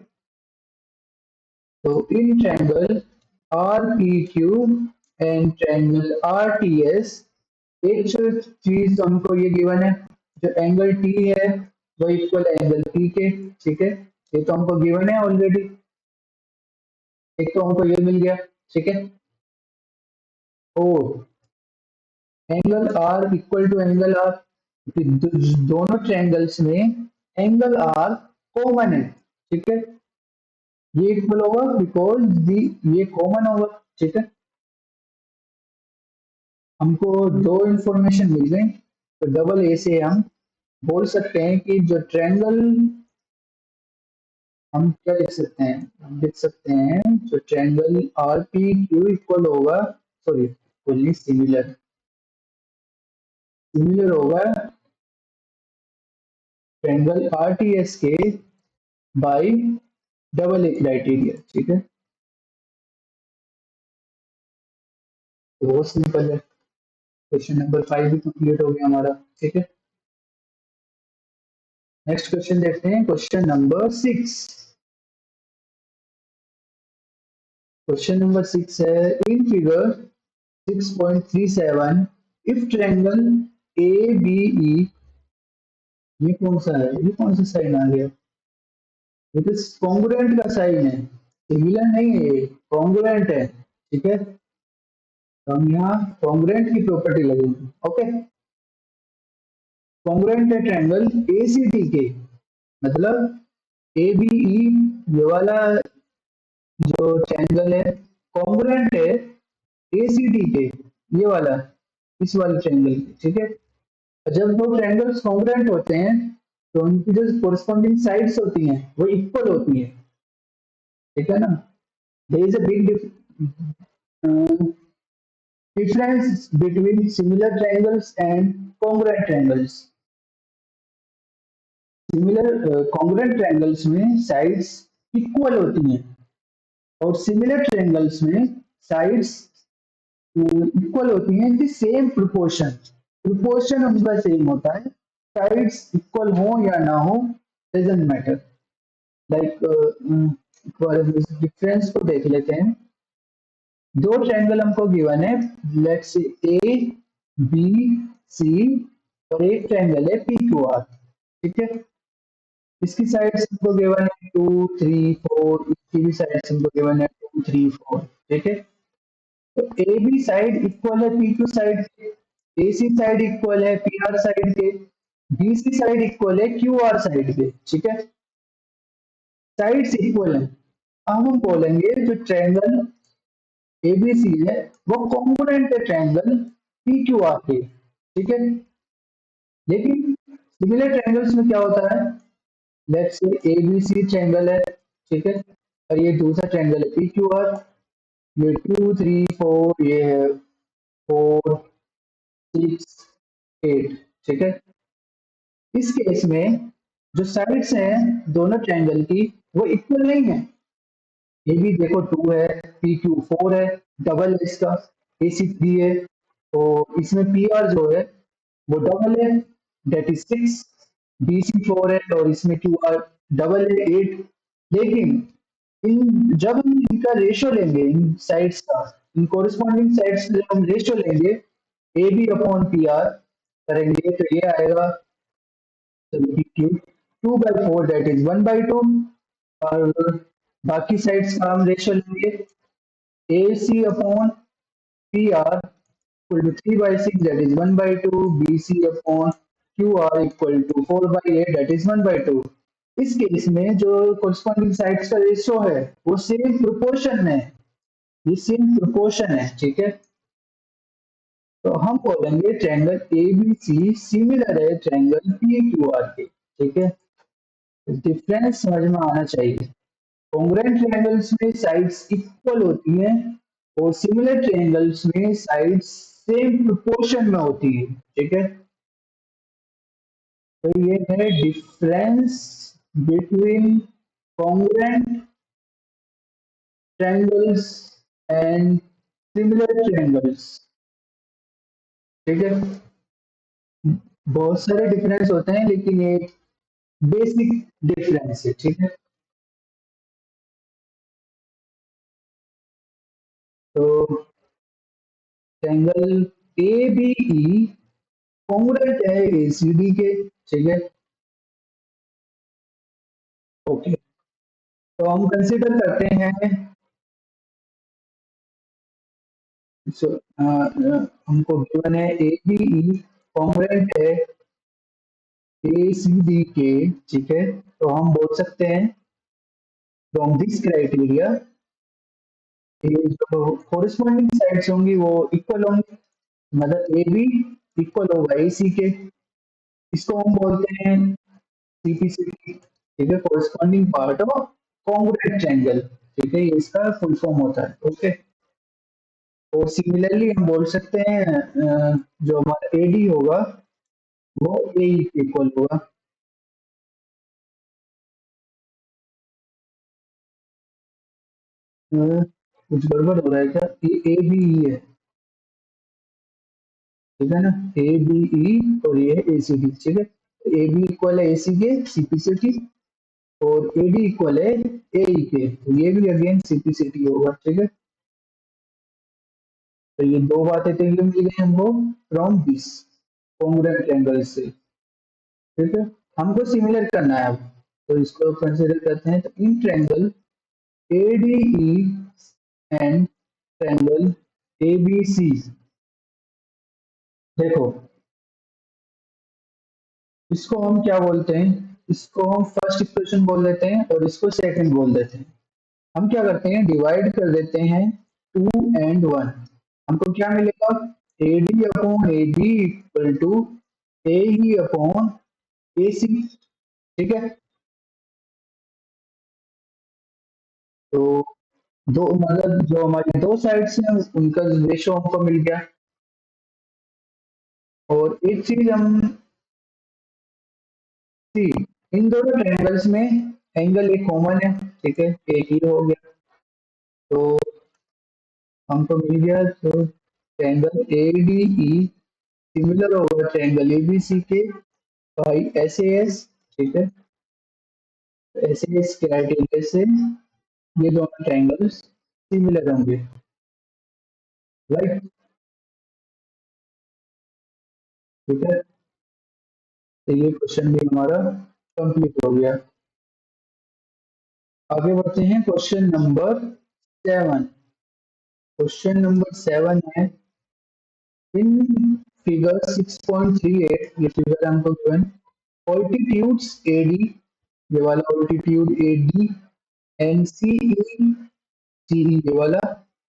तो इन triangle R P Q and triangle R T S, एक चीज हमको ये गिवन है, जो एंगल टी है वो इक्वल है एंगल पी के, ठीक है। ये तो हमको गिवन है ऑलरेडी, एक तो हमको ये मिल गया, ठीक है। और angle R equal to angle R, दोनों ट्रायंगल्स में एंगल आर कॉमन है, ठीक है। ये इक्वल होगा बिकॉज दी ये कॉमन होगा, ठीक है। हमको दो इंफॉर्मेशन मिल गई, तो डबल ए से हम बोल सकते हैं कि जो ट्रायंगल, हम क्या लिख सकते हैं, हम लिख सकते हैं जो triangle R P Q equal होगा, सॉरी बोलिए सिमिलर, सिमिलर होगा ट्रायंगल आर टी एस के बाई डबल ए क्राइटेरिया, ठीक है। तो बहुत सिंपल है, क्वेश्चन नंबर 5 भी कंप्लीट हो गया हमारा, ठीक है। नेक्स्ट क्वेश्चन देखते हैं, क्वेश्चन नंबर 6। क्वेश्चन नंबर 6 है in figure 6.37 if triangle A B E, ये कौन सा है, ये कौन सा साइन आ गया, ये तो कॉन्ग्रुएंट का साइन है, सिमिलर नहीं है, ये कॉन्ग्रुएंट है, ठीक है। तो हम यहाँ कॉन्ग्रुएंट की प्रॉपर्टी लगेगी, ओके। कॉन्ग्रुएंट है ट्रायंगल ए सी टी के, मतलब ए बी ई, ये वाला जो ट्रायंगल है कॉन्ग्रुएंट है ए सी टी के, ये वाला, इस वाले ट्रायंगल के, ठीक है। जब दो ट्रायंगल्स कॉन्ग्रुएंट होते हैं तो उनकी जो कोरस्पॉन्डिंग साइड्स होती हैं वो इक्वल होती हैं, ठीक है ना। There is a big difference between similar triangles and congruent triangles. Similar congruent triangles में साइड्स इक्वल होती हैं और सिमिलर ट्रायंगल्स में साइड्स इक्वल होती हैं इन सेम प्रोपोर्शन। प्रोपोर्शन उनका सेम होता है, साइड्स इक्वल हो या ना हो डजंट मैटर। लाइक डिफरेंस को देख लेते हैं। दो ट्रायंगल हमको गिवन है, लेट्स से ए बी सी, और एक ट्रायंगल है पी क्यू आर। ठीक है, इसकी साइड्स हमको गिवन है 2 3 4, इसकी भी साइड्स हमको गिवन है 2 3 4। ठीक है, तो ए बी साइड इक्वल है पी क्यू साइड के, ए सी साइड इक्वल है पी आर साइड के, बी सी साइड इक्वल है क्यू आर साइड के। ठीक है, साइड्स इक्वल है। अब हम बोलेंगे जो ट्रायंगल एबीसी है वो कॉम्पोनेंट है ट्रायंगल पी क्यू आर के। ठीक है, लेकिन सिमिलर ट्रायंगल्स में क्या होता है, लेट्स से एबीसी ट्रायंगल है, ठीक है, और ये दूसरा ट्रायंगल है पी क्यू आर, ये 2 3 4, ये है 4 6 8। ठीक है, इस केस में जो साइड्स हैं दोनों ट्रायंगल की वो इक्वल नहीं है। ये भी देखो 2 है, पी क्यू 4 है, डबल है इसका, ए सी 3 है, तो इसमें पी आर जो है वो डबल है, डेट इज 6, बी सी 4 है और इसमें क्यू आर डबल है 8। लेकिन इन जब हम इनका रेशियो लेंगे, इन साइड्स का, इन कोरिस्पॉन्डिंग साइड्स का जब हम रेशियो लेंगे A B upon P R करेंगे तो ये आएगा पी क्यू 2/4 डेट इज 1/2, और बाकी साइड्स का हम रेशियो लेंगे A C upon P R equal to 3/6 that is 1/2, BC upon QR equal to 4/8 that is 1/2। इस केस में जो कोरिस्पॉन्डिंग साइड्स का रेशियो है वो सेम प्रोपोर्शन में है, ये सेम प्रोपोर्शन है। ठीक है, तो हम बोलेंगे ट्रायंगल एबीसी सिमिलर है ट्रायंगल पीक्यूआर के। ठीक है, डिफरेंस समझ में आना चाहिए। कॉन्ग्रुएंट ट्रायंगल्स में साइड्स इक्वल होती हैं और सिमिलर ट्रायंगल्स में साइड्स सेम प्रोपोर्शन में होती है। ठीक है, तो ये है difference between congruent triangles and similar triangles. ठीक है, बहुत सारे डिफरेंस होते हैं लेकिन ये बेसिक डिफरेंस है। ठीक है, तो triangle A B E congruent है एसीडी के। ठीक है, ओके, तो हम कंसीडर करते हैं, हमको गिवन है ए बी ई कॉन्ग्रुएंट है ए सी डी के। ठीक है, तो हम बोल सकते हैं फ्रॉम दिस क्राइटेरिया जो कोरिस्पॉन्डिंग साइड्स होंगी वो इक्वल होंगी, मतलब ए बी इक्वल होगा ए सी के। इसको हम बोलते हैं सीपीसी। ठीक है, corresponding part of congruent triangle. ठीक है, ये इसका फुल फॉर्म होता है। ओके, और सिमिलरली हम बोल सकते हैं जो हमारा एडी होगा वो ए इक्वल होगा। कुछ गड़बड़ हो रहा है क्या, ये ए बी ई है, ठीक है ना, ए बी ई और ये ए सी डी। ठीक है, ए बी इक्वल है ए सी के सीपीसीटी और ए डी इक्वल है ए ई के, तो ये भी अगेन सीपीसीटी होगा। ठीक है, तो ये दो बातें तो ये मिल गई हमको फ्रॉम दिस कॉन्ग्रुएंट ट्रायंगल से। ठीक है, हमको सिमिलर करना है अब, तो इसको कंसीडर करते हैं। तो इन triangle ADE and triangle ABC, देखो इसको हम क्या बोलते हैं, इसको हम फर्स्ट इक्वेशन बोल देते हैं और इसको सेकंड बोल देते हैं। हम क्या करते हैं, डिवाइड कर देते हैं 2 and 1। हमको क्या मिलेगा, AD upon AB equal to AE upon AC। ठीक है, तो दो मतलब जो हमारी दो साइड्स हैं उनका रेशो हमको मिल गया। और एक चीज हम सी, इन दोनों ट्रायंगल्स में एंगल एक कॉमन है, ठीक है, एक ही हो गया। तो हमको मिल गया तो triangle A D E similar होगा ट्रायंगल ए बी सी के बाई एस ए एस, ठीक है। एस ए एस क्राइटेरिया से ये दोनों ट्रायंगल्स सिमिलर होंगे, राइट, ठीक है। तो ये क्वेश्चन भी हमारा कंप्लीट हो गया। आगे बढ़ते हैं क्वेश्चन नंबर 7। क्वेश्चन नंबर 7 है इन फिगर 6.38, ये फिगर हमको गिवन, ऑल्टीट्यूड्स एडी, ये वाला altitude AD and CE, CE ये वाला,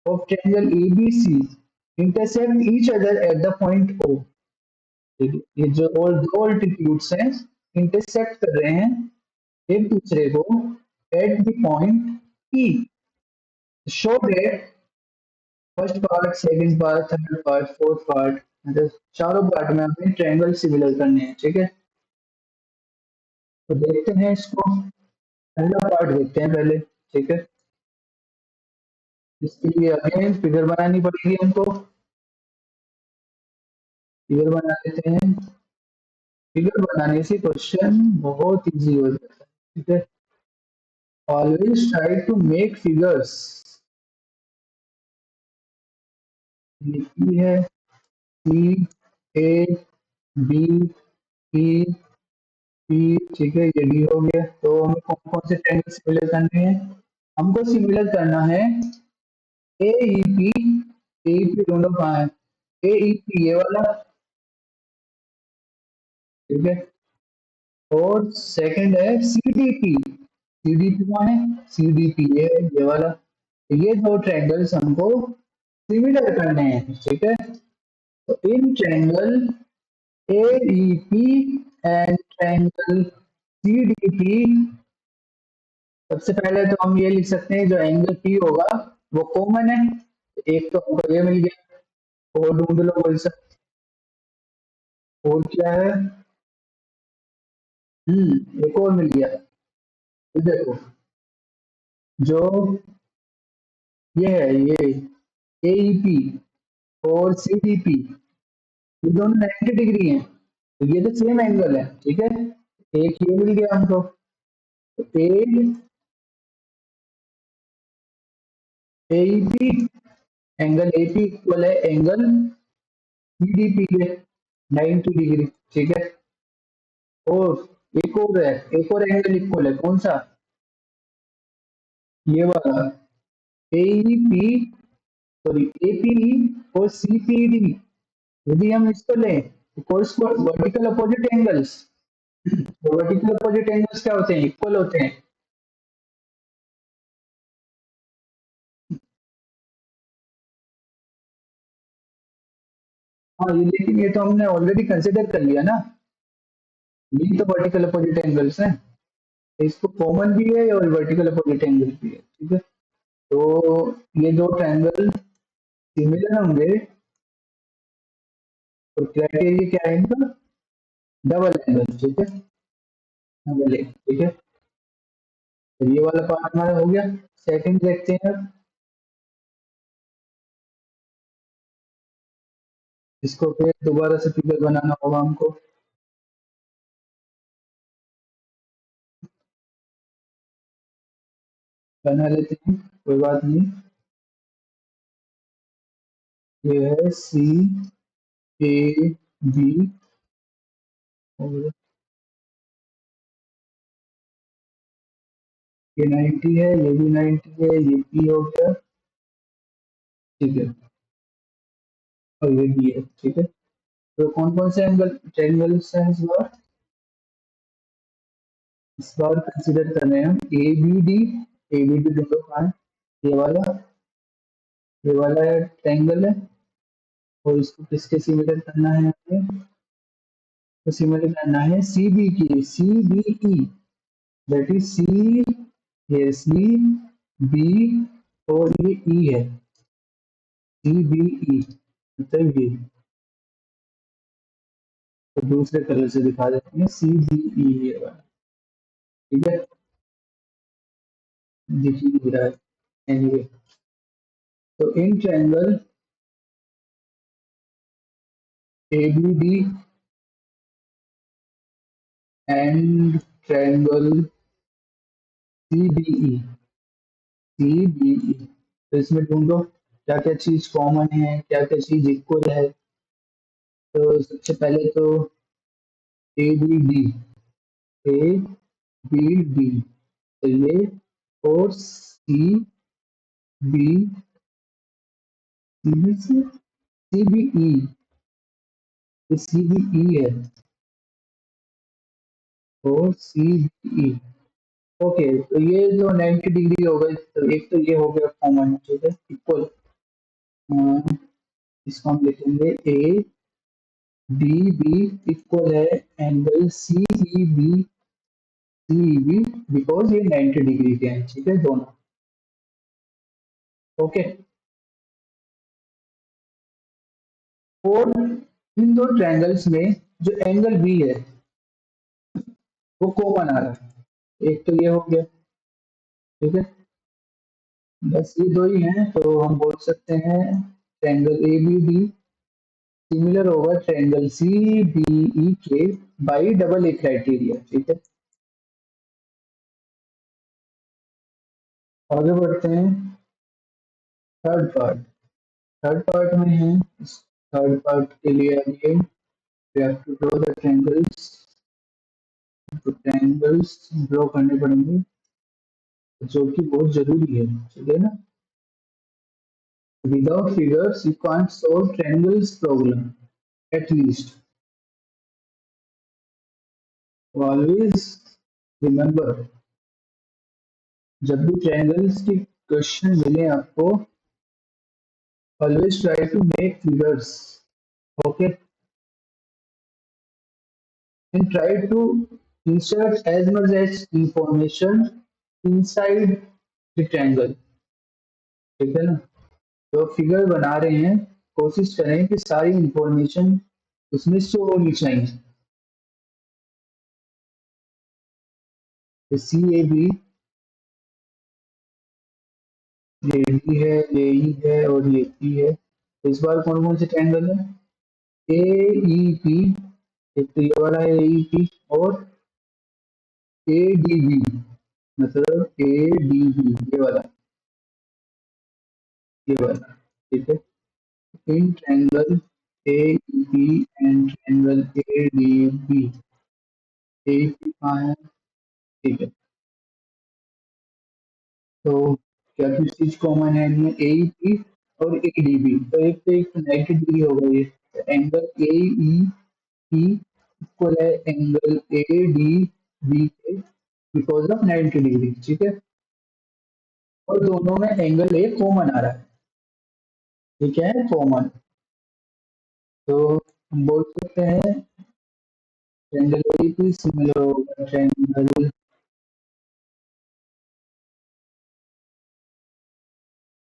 of triangle ABC intersect each other at the point O. ये जो और दो ऑल्टीट्यूड्स हैं इंटरसेक्ट कर रहे हैं एक दूसरे को eight the point E. Show that first part, second part, third part, fourth part, मतलब चारों पार्ट में हमें ट्रायंगल सिमिलर करने हैं, ठीक है। तो देखते हैं इसको, पहला पार्ट देखते हैं पहले, ठीक है। इसके लिए अगेन फिगर बनानी पड़ेगी हमको, फिगर बना लेते हैं। फिगर बनाने से क्वेश्चन बहुत इजी हो जाता है, ठीक है। Always try to make figures, लिखी है सी ए बी ई पी, ठीक है, ये डी हो गया। तो हमें कौन कौन से ट्रायंगल सिमिलर करने हैं, हमको सिमिलर करना है ए ई पी, ए ई पी दोनों कहाँ है, ए ई पी ये वाला, ठीक है। और सेकंड है C D P, C D P कहाँ है, सी डी पी ये वाला। तो ये दो ट्रायंगल्स हमको सिमिलर करने हैं, ठीक है। तो इन triangle A E P and triangle C D P, सबसे पहले तो हम ये लिख सकते हैं जो एंगल पी होगा वो कॉमन है, एक तो हमको ये मिल गया। और ढूंढ लो कोई सा, और क्या है, एक और मिल गया। ये देखो, जो ये है ये एईपी और सीडीपी, ये दोनों 90 डिग्री हैं, तो ये तो सेम एंगल है, ठीक है। एक ये मिल गया हमको, तो एईपी एंगल एपी इक्वल है एंगल सीडीपी के 90 डिग्री, ठीक है। और एक और एंगल इक्वल है, कौन सा, ये वाला एईपी, सॉरी एपी और सीपीडी। यदि हम इसको लें तो कोर्स को वर्टिकल अपोजिट एंगल्स, तो वर्टिकल अपोजिट एंगल्स क्या होते हैं, इक्वल होते हैं। हाँ ये, लेकिन ये तो हमने ऑलरेडी कंसिडर कर लिया ना, ये तो वर्टिकल अपोजिट एंगल्स हैं, इसको कॉमन भी है और वर्टिकल अपोजिट एंगल भी है, ठीक है। तो ये दो ट्रायंगल सिमिलर होंगे, और क्राइटेरिया क्या है इनका, डबल एंगल, ठीक है, डबल ए, ठीक है। तो ये वाला पार्ट हमारा हो गया। सेकंड देखते हैं अब, इसको फिर दोबारा से फिगर बनाना होगा हमको। बना लेते हैं, कोई बात नहीं। ये है सी ए बी, और ये 90 है, ये भी 90 है, ये पी हो गया, ठीक है। और ये बी है, ठीक है। तो कौन कौन से एंगल ट्रायंगल्स हैं इस बार कंसिडर कर रहे हैं हम, ए बी डी दोनों कहाँ है, ये वाला, ये वाला ट्रायंगल है। और इसको किसके सिमिलर करना है हमें, तो सिमिलर करना है सी बी की, C B E, that is C, ये सी बी और ये ई है, सी बी ई, मतलब ये। तो दूसरे कलर से दिखा देते हैं, सी बी ई ये वाला। ठीक है, दिख ही नहीं रहा है एनीवे। तो इन triangle A B D and triangle C B E, C B E, तो इसमें ढूंढो क्या क्या चीज कॉमन है, क्या क्या चीज इक्वल है। तो सबसे पहले तो A B D, A B D, तो ये, और C B, C B C, C B E, ये सी बी ई है, और सी बी ई। ओके, तो ये जो 90 डिग्री हो गए, तो एक तो ये हो गया कॉमन, ठीक है, इक्वल। इसको हम लिखेंगे ए डी बी इक्वल है angle C E B, C E B, because ये 90 डिग्री के हैं, ठीक है दोनों। ओके, और इन दो ट्रायंगल्स में जो एंगल बी है वो कॉमन आ रहा है, एक तो ये हो गया, ठीक है। बस ये दो ही हैं, तो हम बोल सकते हैं triangle A B D similar होगा ट्रायंगल सी बी ई के बाई डबल ए क्राइटेरिया, ठीक है। आगे बढ़ते हैं थर्ड पार्ट। थर्ड पार्ट में है, थर्ड पार्ट के लिए आइए, we have to draw the triangles, तो ट्रायंगल्स ड्रॉ करने पड़ेंगे, जो कि बहुत जरूरी है, ठीक है ना। Without figures you can't solve triangles problem, at least always remember, जब भी ट्रायंगल्स की क्वेश्चन मिले आपको, always try to make figures, okay, and try to insert as much as information inside the triangle, ठीक है ना। तो फिगर बना रहे हैं, कोशिश करें कि सारी इंफॉर्मेशन उसमें शो होनी चाहिए। तो सी ए बी, ये डी है, ये ई है, और ये पी है। तो इस बार कौन कौन से ट्रायंगल है, ए ई पी, एक तो ये वाला है ए ई पी, और ए डी बी, मतलब ए डी बी, ये वाला, ठीक है। In triangle AEB and triangle ADB, AEB कहाँ है, ठीक है। तो क्या किस चीज कॉमन है इनमें, AEB और ADB, तो एक 90 डिग्री होगा ये, एंगल AEP इक्वल है एंगल ADB के बिकॉज ऑफ 90 डिग्री, ठीक है। और दोनों में एंगल ए कॉमन आ रहा है, ठीक है, कॉमन। तो हम बोल सकते हैं ट्रायंगल AEP सिमिलर होगा ट्रायंगल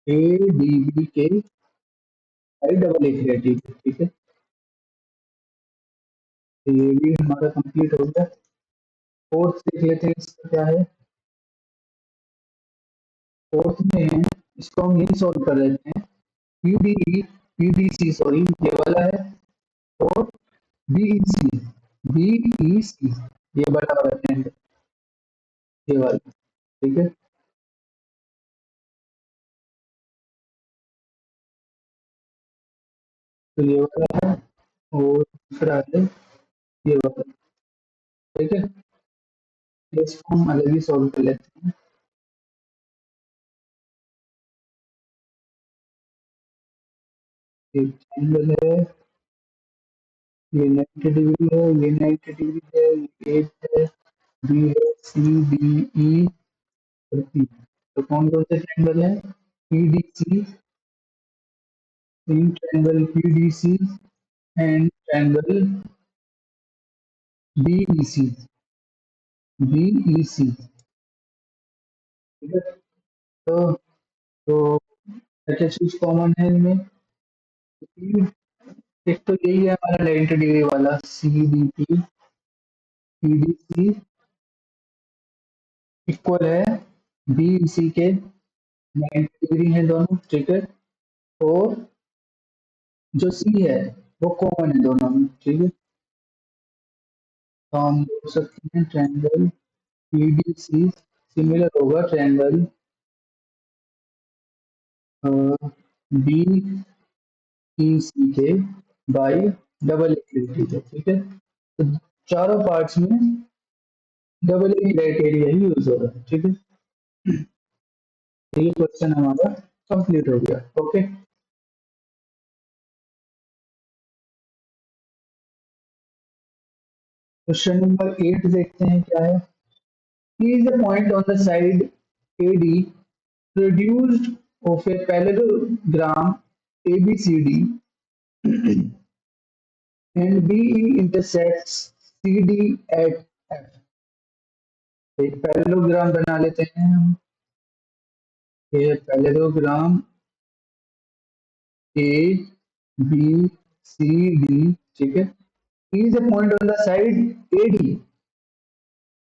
ADB के आई डबल ए क्रिएटिव, ठीक है। तो ये भी हमारा कंप्लीट हो गया। फोर्थ देख लेते हैं इसका क्या है। फोर्थ में इसको हम यही सॉल्व कर लेते हैं, पीडीसी सॉरी ये वाला है, और बीईसी, बीईसी ये बड़ा वाला ट्रेंड, ये वाला, ठीक है। तो ये वाला है, और दूसरा है ये वाला, ठीक है। तो इसको हम अलग ही सॉल्व कर लेते हैं। एक ट्रायंगल है, ये 90 डिग्री है, ये 90 डिग्री है, ये एट है, बी है, सी डी ई और पी। तो कौन कौन से ट्रायंगल है, PDC, in triangle PDC and triangle BEC, BEC, ठीक है। तो क्या चीज कॉमन है इनमें? एक तो यही है हमारा 90 डिग्री वाला CDC इक्वल है BEC के, 90 डिग्री है दोनों, ठीक है। और जो C है वो कॉमन है दोनों में, ठीक है। तो हम बोल सकते हैं ट्रायंगल PDC सिमिलर होगा ट्रायंगल BEC के बाई डबल इक्विटी के, ठीक है। तो चारों पार्ट्स में double A criteria he use हो रहा है, ठीक है। तो ये क्वेश्चन हमारा कंप्लीट हो गया, ओके। क्वेश्चन नंबर 8 देखते हैं क्या है। He is a point on the side AD produced of a parallelogram ABCD and BE intersects CD at F। एक पैरेललोग्राम बना लेते हैं हम। ये parallelogram A B C D, ठीक है। He is a point on the side AD,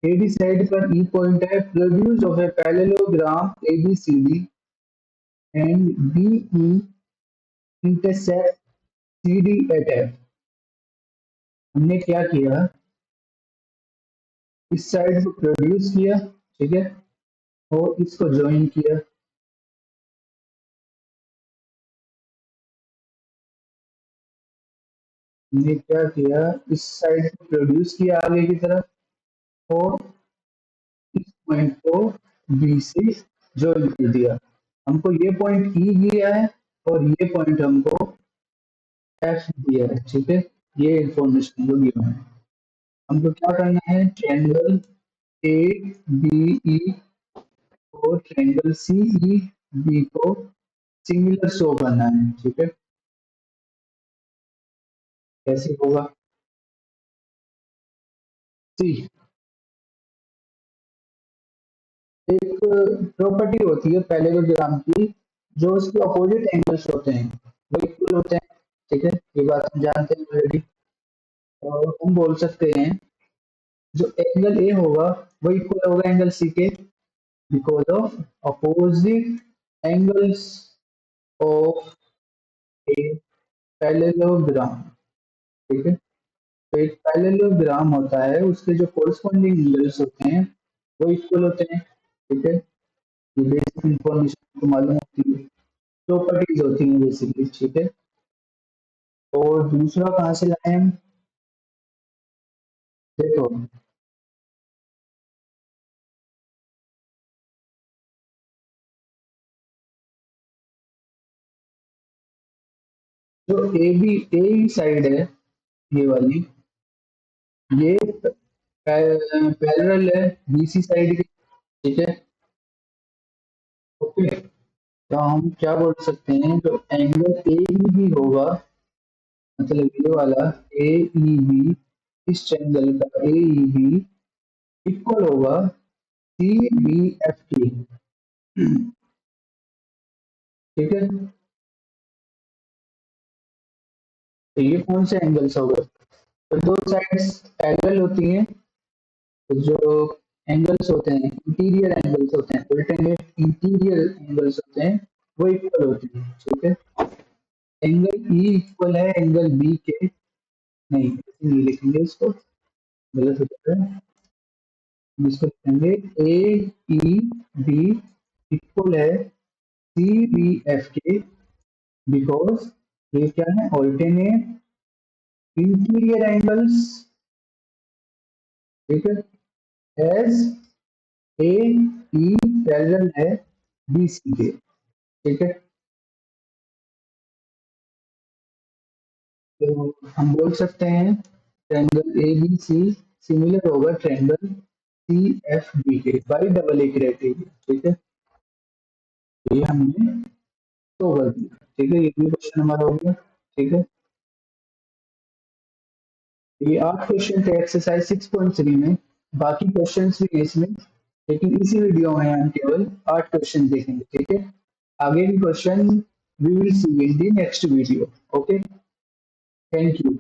AD side पर E point है, produce of a parallelogram ABCD and BE intersect CD at F। हमने क्या किया, इस साइड को प्रोड्यूस किया, ठीक है, और इसको ज्वाइन किया। हमने क्या किया, इस साइड को प्रोड्यूस किया आगे की तरफ, और इस पॉइंट को बी से ज्वाइन कर दिया। हमको ये पॉइंट ई दिया है और ये पॉइंट हमको एफ दिया है, ठीक है। ये इंफॉर्मेशन जो दिया है, हमको क्या करना है, ट्रायंगल ए बी ई और ट्रायंगल सी ई बी को सिमिलर शो करना है, ठीक है। कैसे होगा, सी एक प्रॉपर्टी होती है पैरेललोग्राम की, जो उसके अपोजिट एंगल्स होते हैं वो इक्वल होते हैं, ठीक है। ये बात हम जानते हैं ऑलरेडी। और हम बोल सकते हैं जो एंगल ए होगा वो इक्वल होगा एंगल सी के, because of opposite angles of a parallelogram, ठीक है। तो एक पैरेललोग्राम होता है, उसके जो कोरिस्पॉन्डिंग एंगल्स होते हैं वो इक्वल होते हैं, ठीक है। ये बेसिक इंफॉर्मेशन को मालूम होती है, प्रॉपर्टीज होती हैं बेसिकली, ठीक है। और दूसरा कहाँ से लाए हम, देखो जो ए साइड है, ये वाली, ये पैरेलल है BC साइड के, ठीक है, ओके। तो हम क्या बोल सकते हैं, जो एंगल AEB होगा, मतलब ये वाला AEB, इस ट्रायंगल का AEB इक्वल होगा CBF की, ठीक है। तो ये कौन से एंगल्स हो गए, तो दो साइड्स पैरेलल होती हैं, तो जो एंगल्स होते हैं इंटीरियर एंगल्स होते हैं, अल्टरनेट इंटीरियर एंगल्स होते हैं, वो इक्वल होते हैं, ठीक है। एंगल ई इक्वल है एंगल बी के, नहीं ऐसे नहीं लिखेंगे इसको, गलत हो जाता है। हम इसको लिखेंगे ए ई बी इक्वल है सी बी एफ के, बिकॉज ये क्या है, ऑल्टरनेट इंटीरियर एंगल्स, ठीक है, एज ए ई पैरेलल है बी सी के, ठीक है। तो हम बोल सकते हैं triangle A B C similar होगा ट्रायंगल सी एफ बी के बाई डबल ए क्राइटेरिया, ठीक है। तो ये हमने तो कर दिया, ठीक है। ये भी क्वेश्चन हमारा हो गया, ठीक है। ये 8 क्वेश्चन थे एक्सरसाइज 6.3 में, बाकी क्वेश्चंस भी हैं इसमें, लेकिन इसी वीडियो में हम केवल 8 क्वेश्चन देखेंगे, ठीक है। आगे के question we will see in the next video. Okay, thank you.